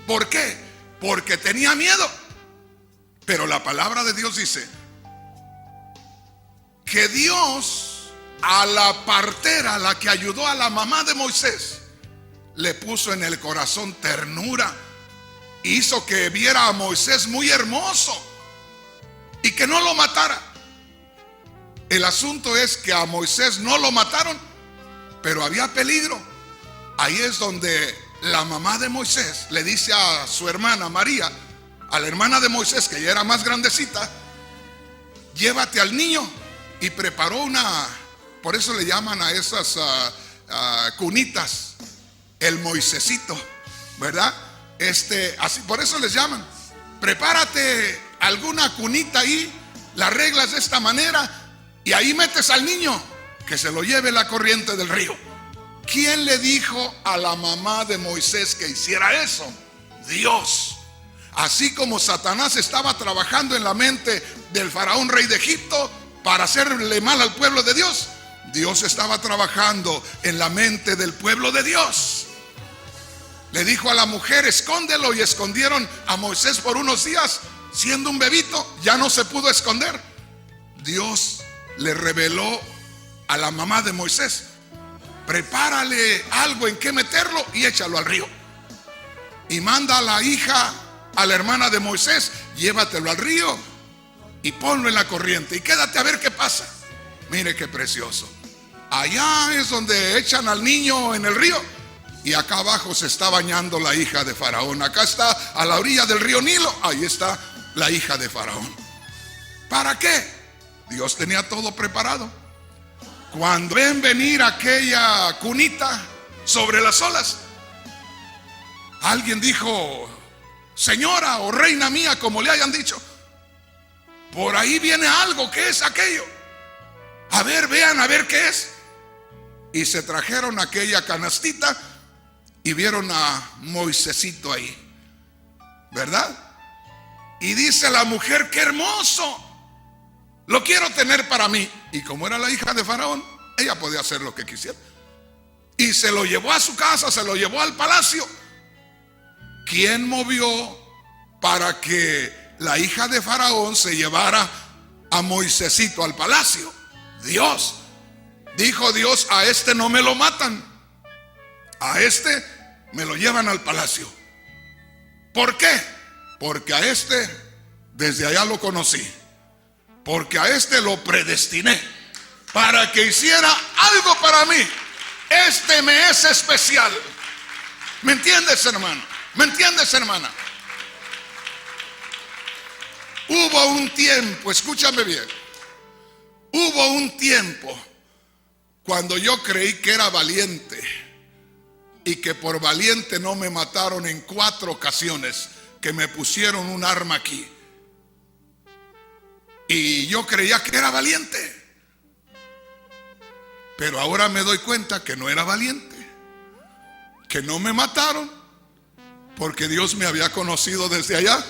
¿Por qué? Porque tenía miedo. Pero la palabra de Dios dice que Dios a la partera, la que ayudó a la mamá de Moisés, le puso en el corazón ternura. Hizo que viera a Moisés muy hermoso y que no lo matara. El asunto es que a Moisés no lo mataron, pero había peligro. Ahí es donde la mamá de Moisés le dice a su hermana María, a la hermana de Moisés, que ya era más grandecita, llévate al niño. Y preparó una, por eso le llaman a esas cunitas, el Moisésito, ¿verdad? Así, por eso les llaman. Prepárate alguna cunita ahí, la arreglas de esta manera y ahí metes al niño, que se lo lleve la corriente del río. ¿Quién le dijo a la mamá de Moisés que hiciera eso? Dios. Así como Satanás estaba trabajando en la mente del faraón rey de Egipto para hacerle mal al pueblo de Dios, Dios estaba trabajando en la mente del pueblo de Dios. Le dijo a la mujer, escóndelo, y escondieron a Moisés por unos días. Siendo un bebito, ya no se pudo esconder. Dios le reveló a la mamá de Moisés, prepárale algo en que meterlo y échalo al río. Y manda a la hija, a la hermana de Moisés, llévatelo al río y ponlo en la corriente y quédate a ver qué pasa. Mire qué precioso. Allá es donde echan al niño en el río, y acá abajo se está bañando la hija de Faraón. Acá está a la orilla del río Nilo, ahí está la hija de Faraón. ¿Para qué? Dios tenía todo preparado. Cuando ven venir aquella cunita sobre las olas, alguien dijo, señora o reina mía, como le hayan dicho, por ahí viene algo. ¿Qué es aquello? A ver, vean, a ver qué es. Y se trajeron aquella canastita y vieron a Moisésito ahí, ¿verdad? Y dice la mujer, qué hermoso, lo quiero tener para mí. Y como era la hija de Faraón, ella podía hacer lo que quisiera. Y se lo llevó a su casa, se lo llevó al palacio. ¿Quién movió para que la hija de Faraón se llevara a Moisésito al palacio? Dios. Dijo Dios, a este no me lo matan, a este me lo llevan al palacio. ¿Por qué? Porque a este desde allá lo conocí, porque a este lo predestiné para que hiciera algo para mí. Este me es especial. ¿Me entiendes, hermano? ¿Me entiendes, hermana? Hubo un tiempo, escúchame bien, hubo un tiempo cuando yo creí que era valiente y que por valiente no me mataron en 4 ocasiones, que me pusieron un arma aquí. Y yo creía que era valiente, pero ahora me doy cuenta que no era valiente, que no me mataron porque Dios me había conocido desde allá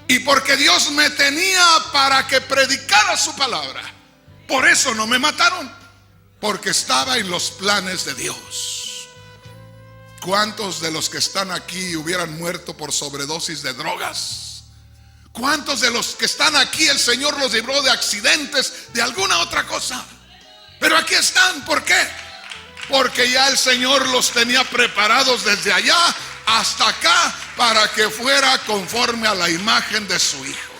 y porque Dios me tenía para que predicara su palabra. Por eso no me mataron, porque estaba en los planes de Dios. ¿Cuántos de los que están aquí hubieran muerto por sobredosis de drogas? ¿Cuántos de los que están aquí el Señor los libró de accidentes, de alguna otra cosa? Pero aquí están, ¿por qué? Porque ya el Señor los tenía preparados desde allá hasta acá para que fuera conforme a la imagen de su Hijo.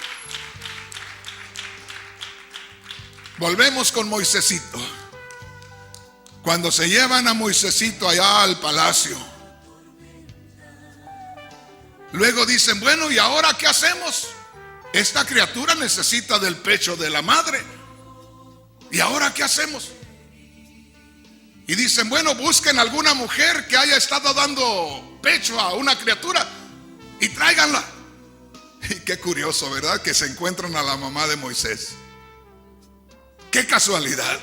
Volvemos con Moisésito. Cuando se llevan a Moisésito allá al palacio, luego dicen, bueno, ¿y ahora qué hacemos? Esta criatura necesita del pecho de la madre. ¿Y ahora qué hacemos? Y dicen, bueno, busquen alguna mujer que haya estado dando pecho a una criatura y tráiganla. Y qué curioso, ¿verdad? Que se encuentran a la mamá de Moisés. Qué casualidad.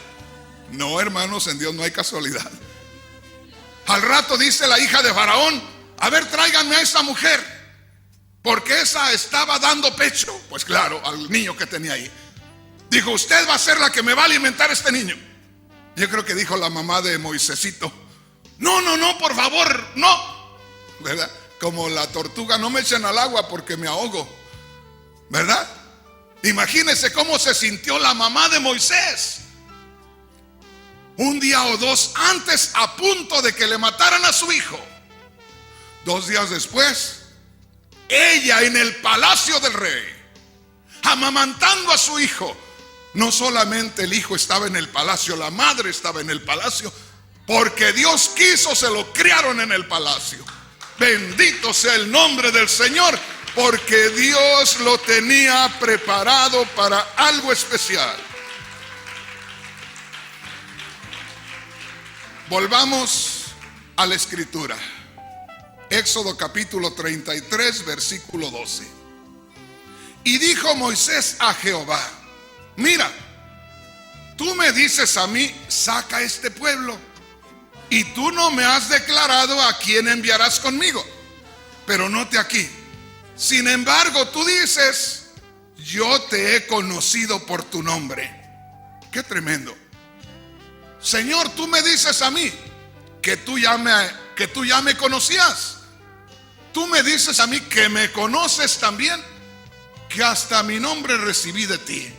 No, hermanos, en Dios no hay casualidad. Al rato dice la hija de Faraón, a ver, tráiganme a esta mujer, porque esa estaba dando pecho, pues claro, al niño que tenía ahí. Dijo, usted va a ser la que me va a alimentar a este niño. Yo creo que dijo la mamá de Moisésito, no, por favor, no, ¿verdad? Como la tortuga, no me echen al agua porque me ahogo, ¿verdad? Imagínense cómo se sintió la mamá de Moisés. Un día o dos antes, a punto de que le mataran a su hijo. 2 días después, ella en el palacio del rey, amamantando a su hijo. No solamente el hijo estaba en el palacio, la madre estaba en el palacio, porque Dios quiso, se lo criaron en el palacio. Bendito sea el nombre del Señor, porque Dios lo tenía preparado para algo especial. Volvamos a la escritura. Éxodo capítulo 33, versículo 12. Y dijo Moisés a Jehová: mira, tú me dices a mí, saca este pueblo, y tú no me has declarado a quién enviarás conmigo. Pero note aquí, sin embargo tú dices, yo te he conocido por tu nombre. Qué tremendo. Señor, tú me dices a mí que tú ya me conocías. Tú me dices a mí que me conoces también, que hasta mi nombre recibí de ti.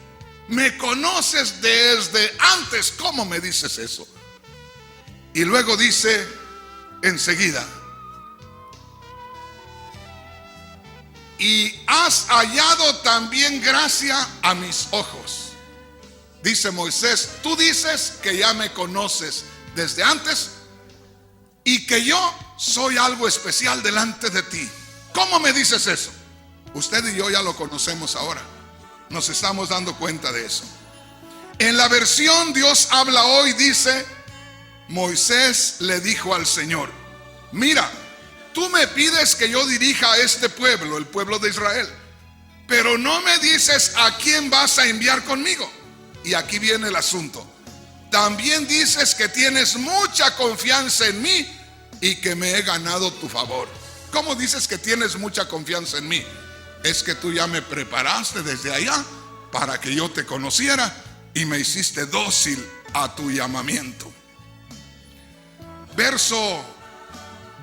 Me conoces desde antes. ¿Cómo me dices eso? Y luego dice enseguida: y has hallado también gracia a mis ojos. Dice Moisés, tú dices que ya me conoces desde antes y que yo soy algo especial delante de ti. ¿Cómo me dices eso? Usted y yo ya lo conocemos ahora. Nos estamos dando cuenta de eso. En la versión Dios habla hoy dice: Moisés le dijo al Señor: mira, tú me pides que yo dirija a este pueblo, el pueblo de Israel, pero no me dices a quién vas a enviar conmigo. Y aquí viene el asunto. También dices que tienes mucha confianza en mí y que me he ganado tu favor. ¿Cómo dices que tienes mucha confianza en mí? Es que tú ya me preparaste desde allá para que yo te conociera y me hiciste dócil a tu llamamiento. Verso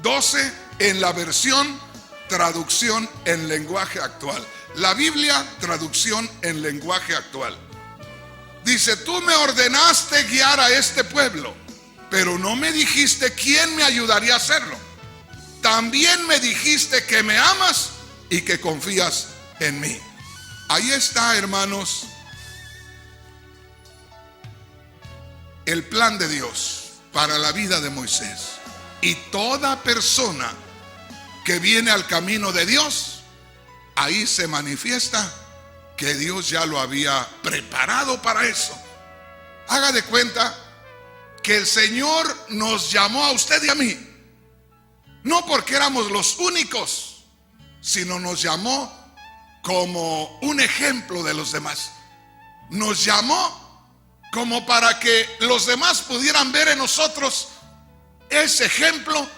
12 en la versión traducción en lenguaje actual. La Biblia, traducción en lenguaje actual. Dice: tú me ordenaste guiar a este pueblo, pero no me dijiste quién me ayudaría a hacerlo. También me dijiste que me amas y que confías en mí. Ahí está, hermanos, el plan de Dios para la vida de Moisés. Y toda persona que viene al camino de Dios, ahí se manifiesta que Dios ya lo había preparado para eso. Haga de cuenta que el Señor nos llamó a usted y a mí, no porque éramos los únicos, sino nos llamó como un ejemplo de los demás. Nos llamó como para que los demás pudieran ver en nosotros ese ejemplo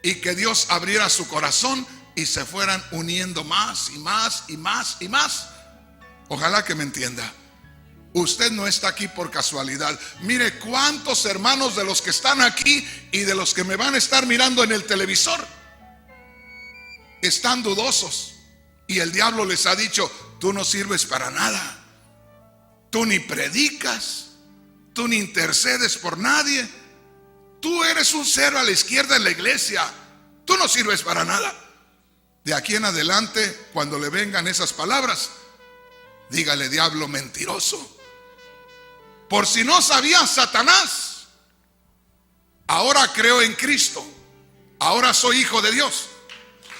y que Dios abriera su corazón y se fueran uniendo más y más y más y más. Ojalá que me entienda. Usted no está aquí por casualidad. Mire cuántos hermanos de los que están aquí y de los que me van a estar mirando en el televisor están dudosos. Y el diablo les ha dicho: tú no sirves para nada. Tú ni predicas. Tú ni intercedes por nadie. Tú eres un cero a la izquierda en la iglesia. Tú no sirves para nada. De aquí en adelante, cuando le vengan esas palabras, dígale: diablo mentiroso. Por si no sabías, Satanás, ahora creo en Cristo. Ahora soy hijo de Dios.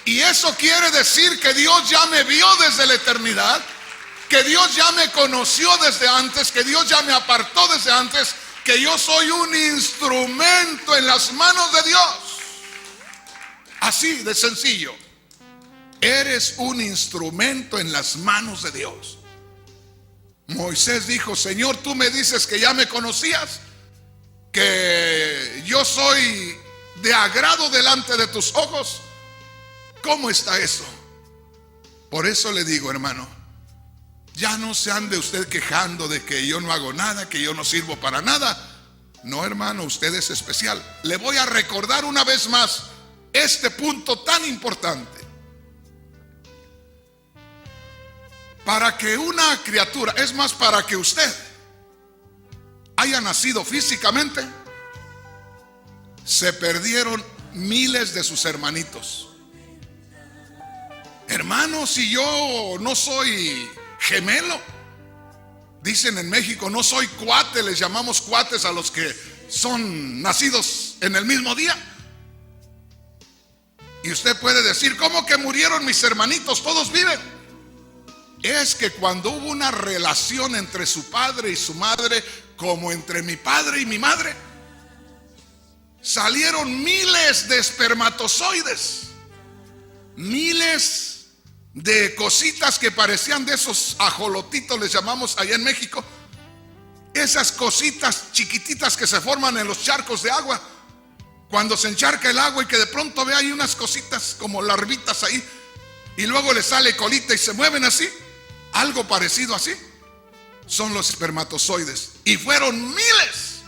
Y eso quiere decir que Dios ya me vio desde la eternidad, que Dios ya me conoció desde antes, que Dios ya me apartó desde antes, que yo soy un instrumento en las manos de Dios. Así de sencillo. Eres un instrumento en las manos de Dios. Moisés dijo: Señor, tú me dices que ya me conocías, que yo soy de agrado delante de tus ojos. ¿Cómo está eso? Por eso le digo, hermano, ya no se ande usted quejando de que yo no hago nada, que yo no sirvo para nada. No, hermano, usted es especial. Le voy a recordar una vez más este punto tan importante. Para que una criatura, es más, para que usted haya nacido físicamente, se perdieron miles de sus hermanitos. Hermanos, si yo no soy gemelo, dicen en México, no soy cuate, les llamamos cuates a los que son nacidos en el mismo día. Y usted puede decir: ¿cómo que murieron mis hermanitos? Todos viven. Es que cuando hubo una relación entre su padre y su madre, como entre mi padre y mi madre, salieron miles de espermatozoides, miles de cositas que parecían de esos ajolotitos, les llamamos allá en México, esas cositas chiquititas que se forman en los charcos de agua, cuando se encharca el agua y que de pronto ve ahí unas cositas como larvitas ahí, y luego le sale colita y se mueven así, algo parecido así, son los espermatozoides. Y fueron miles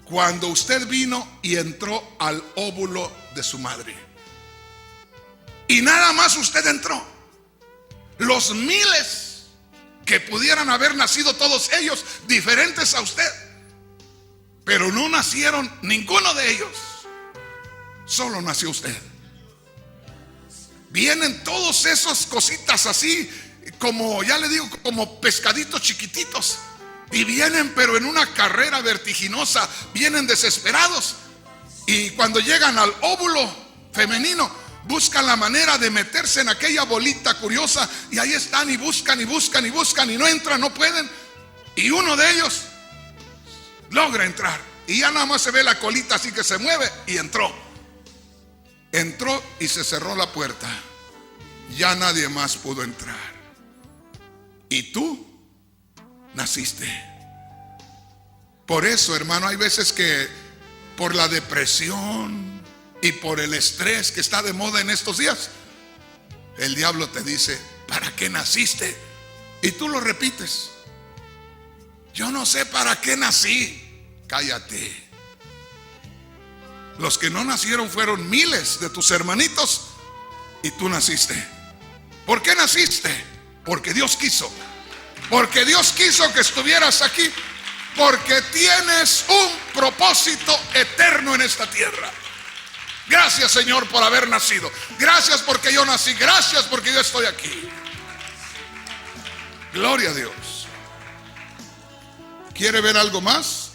cuando usted vino y entró al óvulo de su madre. Y nada más usted entró. Los miles que pudieran haber nacido, todos ellos diferentes a usted, pero no nacieron ninguno de ellos, solo nació usted. Vienen todos esos cositas así, como ya le digo, como pescaditos chiquititos, y vienen pero en una carrera vertiginosa, vienen desesperados, y cuando llegan al óvulo femenino buscan la manera de meterse en aquella bolita curiosa, y ahí están y buscan y buscan y buscan y no entran, no pueden, y uno de ellos logra entrar, y ya nada más se ve la colita así que se mueve, y entró y se cerró la puerta. Ya nadie más pudo entrar. Y tú naciste. Por eso, hermano, hay veces que por la depresión y por el estrés que está de moda en estos días, el diablo te dice: ¿para qué naciste? Y tú lo repites: yo no sé para qué nací. Cállate. Los que no nacieron fueron miles de tus hermanitos, y tú naciste. ¿Por qué naciste? Porque Dios quiso. Porque Dios quiso que estuvieras aquí. Porque tienes un propósito eterno en esta tierra. Gracias, Señor, por haber nacido. Gracias porque yo nací. Gracias porque yo estoy aquí. Gloria a Dios. ¿Quiere ver algo más?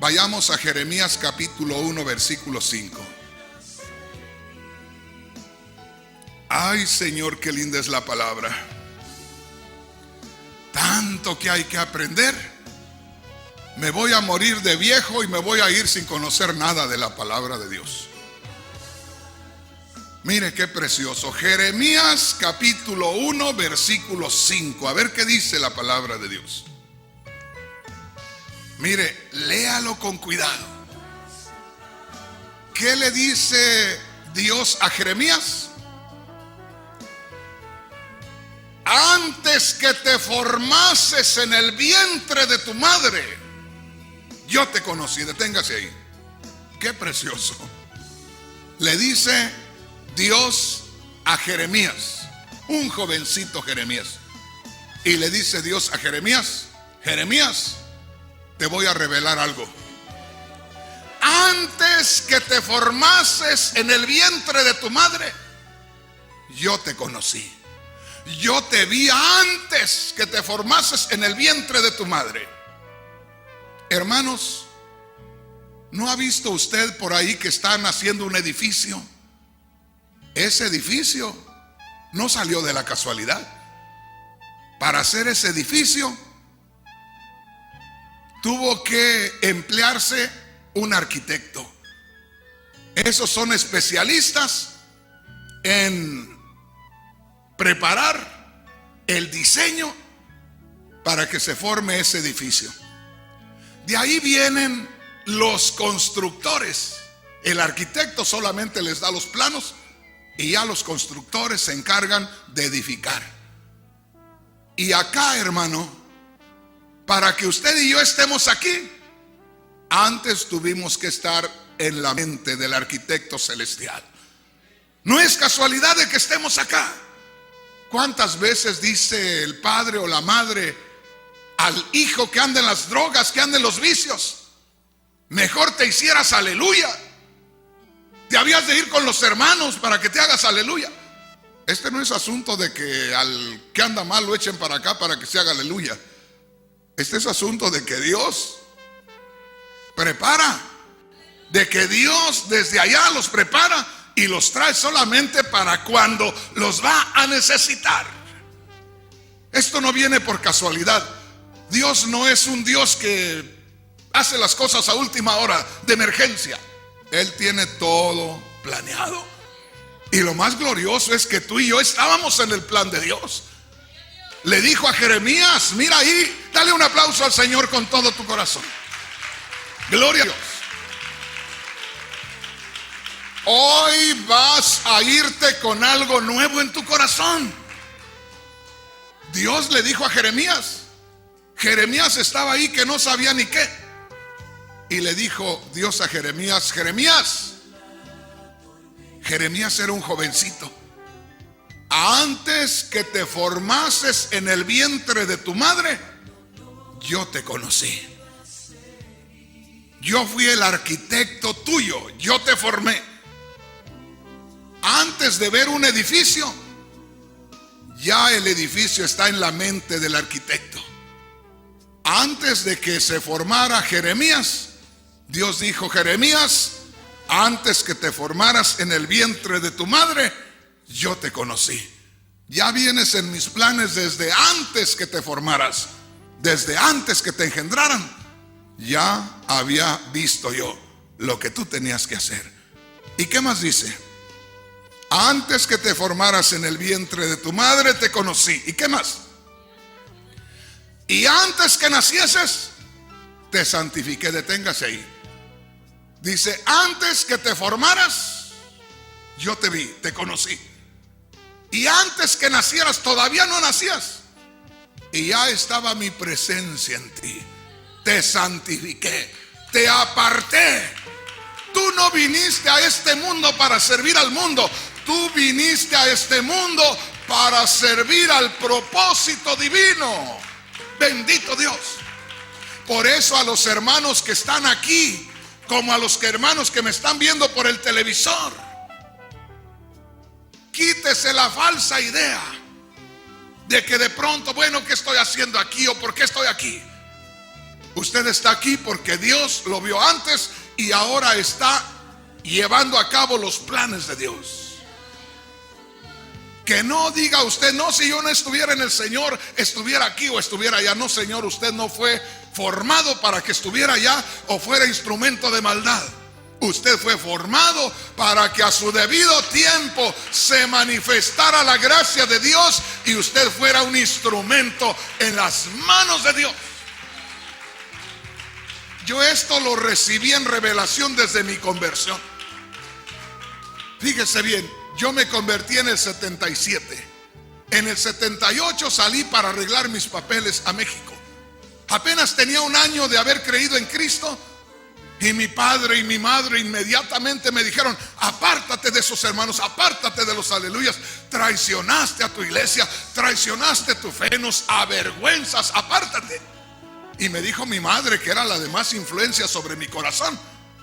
Vayamos a Jeremías capítulo 1, versículo 5. Ay, Señor, qué linda es la palabra. Tanto que hay que aprender. Me voy a morir de viejo y me voy a ir sin conocer nada de la palabra de Dios. Mire qué precioso. Jeremías capítulo 1, versículo 5. A ver qué dice la palabra de Dios. Mire, léalo con cuidado. ¿Qué le dice Dios a Jeremías? Antes que te formases en el vientre de tu madre, yo te conocí. Deténgase ahí. Qué precioso. Le dice Dios a Jeremías, un jovencito Jeremías, y le dice Dios a Jeremías: Jeremías, te voy a revelar algo. Antes que te formases en el vientre de tu madre, yo te conocí. Yo te vi antes que te formases en el vientre de tu madre. Hermanos, ¿no ha visto usted por ahí que están haciendo un edificio? Ese edificio no salió de la casualidad. Para hacer ese edificio tuvo que emplearse un arquitecto. Esos son especialistas en preparar el diseño para que se forme ese edificio. De ahí vienen los constructores. El arquitecto solamente les da los planos y ya los constructores se encargan de edificar. Y acá, hermano, para que usted y yo estemos aquí, antes tuvimos que estar en la mente del arquitecto celestial. No es casualidad de que estemos acá. ¿Cuántas veces dice el padre o la madre al hijo que anda en las drogas, que anda en los vicios: mejor te hicieras aleluya, te habías de ir con los hermanos para que te hagas aleluya? Este no es asunto de que al que anda mal lo echen para acá para que se haga aleluya. Este es asunto de que Dios prepara, de que Dios desde allá los prepara y los trae solamente para cuando los va a necesitar. Esto no viene por casualidad. Dios no es un Dios que hace las cosas a última hora, de emergencia. Él tiene todo planeado. Y lo más glorioso es que tú y yo estábamos en el plan de Dios. Le dijo a Jeremías, mira ahí, dale un aplauso al Señor con todo tu corazón. Gloria a Dios. Hoy vas a irte con algo nuevo en tu corazón. Dios le dijo a Jeremías. Jeremías estaba ahí que no sabía ni qué. Y le dijo Dios a Jeremías, Jeremías era un jovencito. Antes que te formases en el vientre de tu madre, yo te conocí. Yo fui el arquitecto tuyo, yo te formé. Antes de ver un edificio, ya el edificio está en la mente del arquitecto. Antes de que se formara Jeremías, Dios dijo, Jeremías, antes que te formaras en el vientre de tu madre, yo te conocí. Ya vienes en mis planes desde antes que te formaras, desde antes que te engendraran. Ya había visto yo lo que tú tenías que hacer. ¿Y qué más dice? Antes que te formaras en el vientre de tu madre te conocí. ¿Y qué más? Y antes que nacieses te santifiqué. Deténgase ahí. Dice, antes que te formaras yo te vi, te conocí. Y antes que nacieras, todavía no nacías, y ya estaba mi presencia en ti. Te santifiqué, te aparté. Tú no viniste a este mundo para servir al mundo. Tú viniste a este mundo para servir al propósito divino. Bendito Dios. Por eso a los hermanos que están aquí, como a los hermanos que me están viendo por el televisor, quítese la falsa idea de que de pronto, bueno, ¿qué estoy haciendo aquí? ¿O por qué estoy aquí? Usted está aquí porque Dios lo vio antes y ahora está llevando a cabo los planes de Dios. Que no diga usted, no, si yo no estuviera en el Señor, estuviera aquí o estuviera allá. No, Señor, usted no fue formado para que estuviera allá o fuera instrumento de maldad. Usted fue formado para que a su debido tiempo se manifestara la gracia de Dios y usted fuera un instrumento en las manos de Dios. Yo esto lo recibí en revelación desde mi conversión. Fíjese bien, yo me convertí en el 77. En el 78 salí para arreglar mis papeles a México. Apenas tenía un año de haber creído en Cristo. Y mi padre y mi madre inmediatamente me dijeron, apártate de esos hermanos, apártate de los aleluyas. Traicionaste a tu iglesia, traicionaste tu fe, nos avergüenzas, apártate. Y me dijo mi madre, que era la de más influencia sobre mi corazón.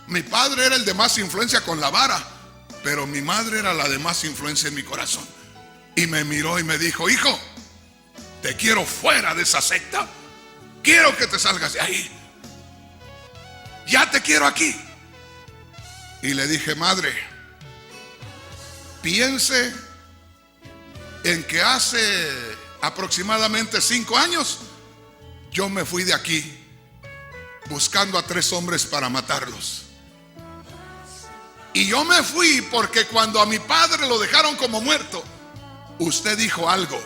Mi padre era el de más influencia con la vara, pero mi madre era la de más influencia en mi corazón. Y me miró y me dijo, hijo, te quiero fuera de esa secta. Quiero que te salgas de ahí. Ya te quiero aquí. Y le dije, madre, piense en que hace aproximadamente 5 años yo me fui de aquí buscando a 3 hombres para matarlos. Y yo me fui porque cuando a mi padre lo dejaron como muerto, usted dijo algo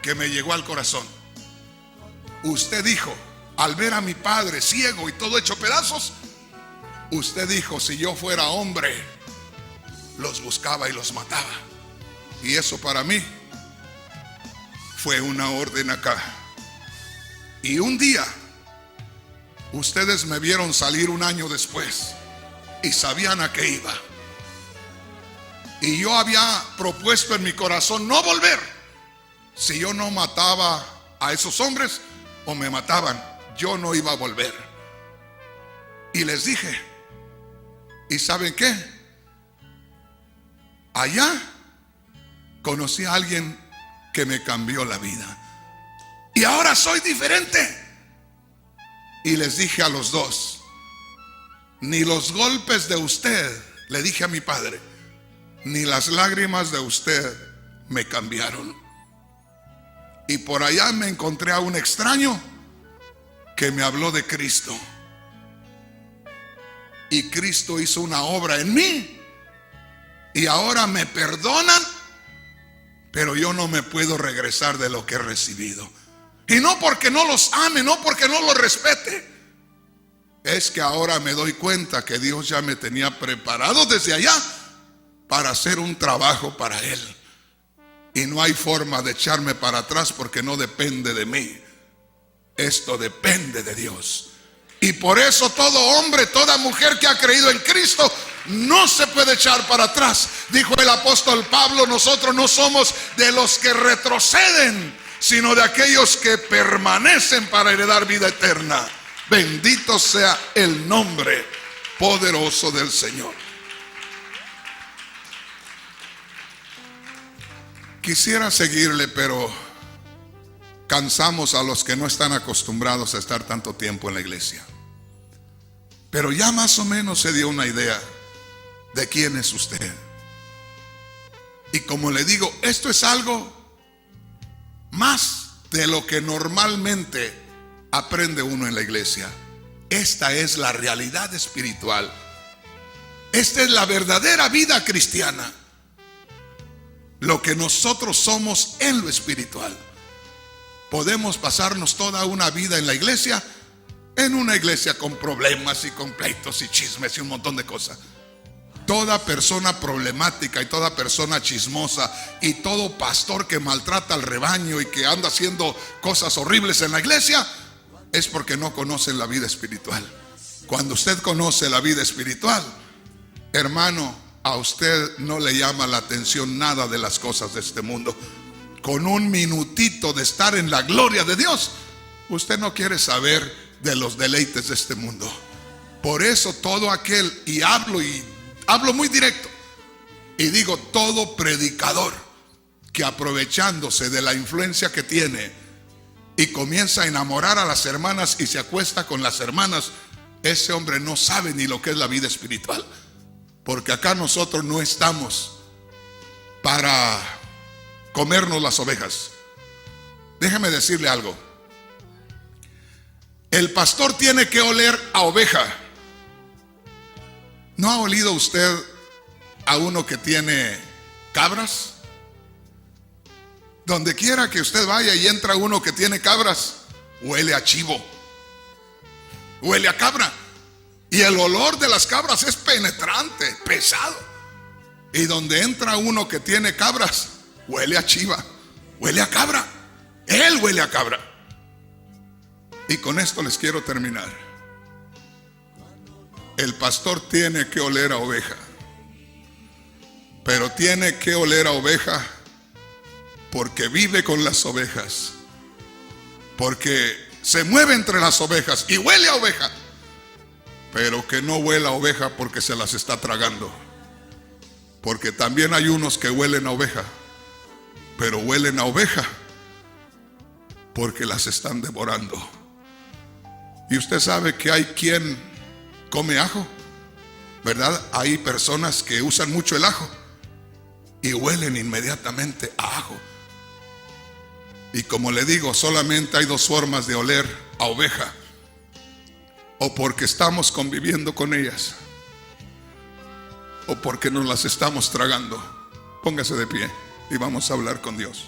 que me llegó al corazón. Usted dijo, al ver a mi padre ciego y todo hecho pedazos, usted dijo, si yo fuera hombre, los buscaba y los mataba. Y eso para mí fue una orden acá. Y un día, ustedes me vieron salir un año después y sabían a qué iba. Y yo había propuesto en mi corazón no volver si yo no mataba a esos hombres o me mataban. Yo no iba a volver. Y les dije, ¿y saben qué? Allá conocí a alguien que me cambió la vida. Y ahora soy diferente. Y les dije a los 2, ni los golpes de usted, le dije a mi padre, ni las lágrimas de usted me cambiaron. Y por allá me encontré a un extraño que me habló de Cristo. y Cristo hizo una obra en mí y ahora me perdonan, pero yo no me puedo regresar de lo que he recibido. Y no porque no los ame, no porque no los respete, es que ahora me doy cuenta que Dios ya me tenía preparado desde allá para hacer un trabajo para Él. Y no hay forma de echarme para atrás porque no depende de mí. Esto depende de Dios. Y por eso todo hombre, toda mujer que ha creído en Cristo no se puede echar para atrás. Dijo el apóstol Pablo, nosotros no somos de los que retroceden, sino de aquellos que permanecen para heredar vida eterna. Bendito sea el nombre poderoso del Señor. Quisiera seguirle, pero cansamos a los que no están acostumbrados a estar tanto tiempo en la iglesia. Pero ya más o menos se dio una idea de quién es usted. Y como le digo, esto es algo más de lo que normalmente aprende uno en la iglesia. Esta es la realidad espiritual. Esta es la verdadera vida cristiana. Lo que nosotros somos en lo espiritual. Podemos pasarnos toda una vida en la iglesia, en una iglesia con problemas y con pleitos y chismes y un montón de cosas. Toda persona problemática y toda persona chismosa y todo pastor que maltrata al rebaño y que anda haciendo cosas horribles en la iglesia es porque no conocen la vida espiritual. Cuando usted conoce la vida espiritual, hermano, a usted no le llama la atención nada de las cosas de este mundo. Con un minutito de estar en la gloria de Dios, usted no quiere saber de los deleites de este mundo. Por eso todo aquel, y hablo muy directo, y digo todo predicador que aprovechándose de la influencia que tiene y comienza a enamorar a las hermanas y se acuesta con las hermanas, ese hombre no sabe ni lo que es la vida espiritual. Porque acá nosotros no estamos para comernos las ovejas. Déjeme decirle algo. El pastor tiene que oler a oveja. ¿No ha olido usted a uno que tiene cabras? Donde quiera que usted vaya y entra uno que tiene cabras, huele a chivo, huele a cabra. Y el olor de las cabras es penetrante, pesado. Y donde entra uno que tiene cabras, huele a chiva, huele a cabra. Él huele a cabra. Y con esto les quiero terminar. El pastor tiene que oler a oveja. Pero tiene que oler a oveja porque vive con las ovejas. Porque se mueve entre las ovejas y huele a oveja. Pero que no huela a oveja porque se las está tragando. Porque también hay unos que huelen a oveja, pero huelen a oveja porque las están devorando. Y usted sabe que hay quien come ajo, ¿verdad? Hay personas que usan mucho el ajo y huelen inmediatamente a ajo. Y como le digo, solamente hay dos formas de oler a oveja. O porque estamos conviviendo con ellas, o porque nos las estamos tragando. Póngase de pie y vamos a hablar con Dios.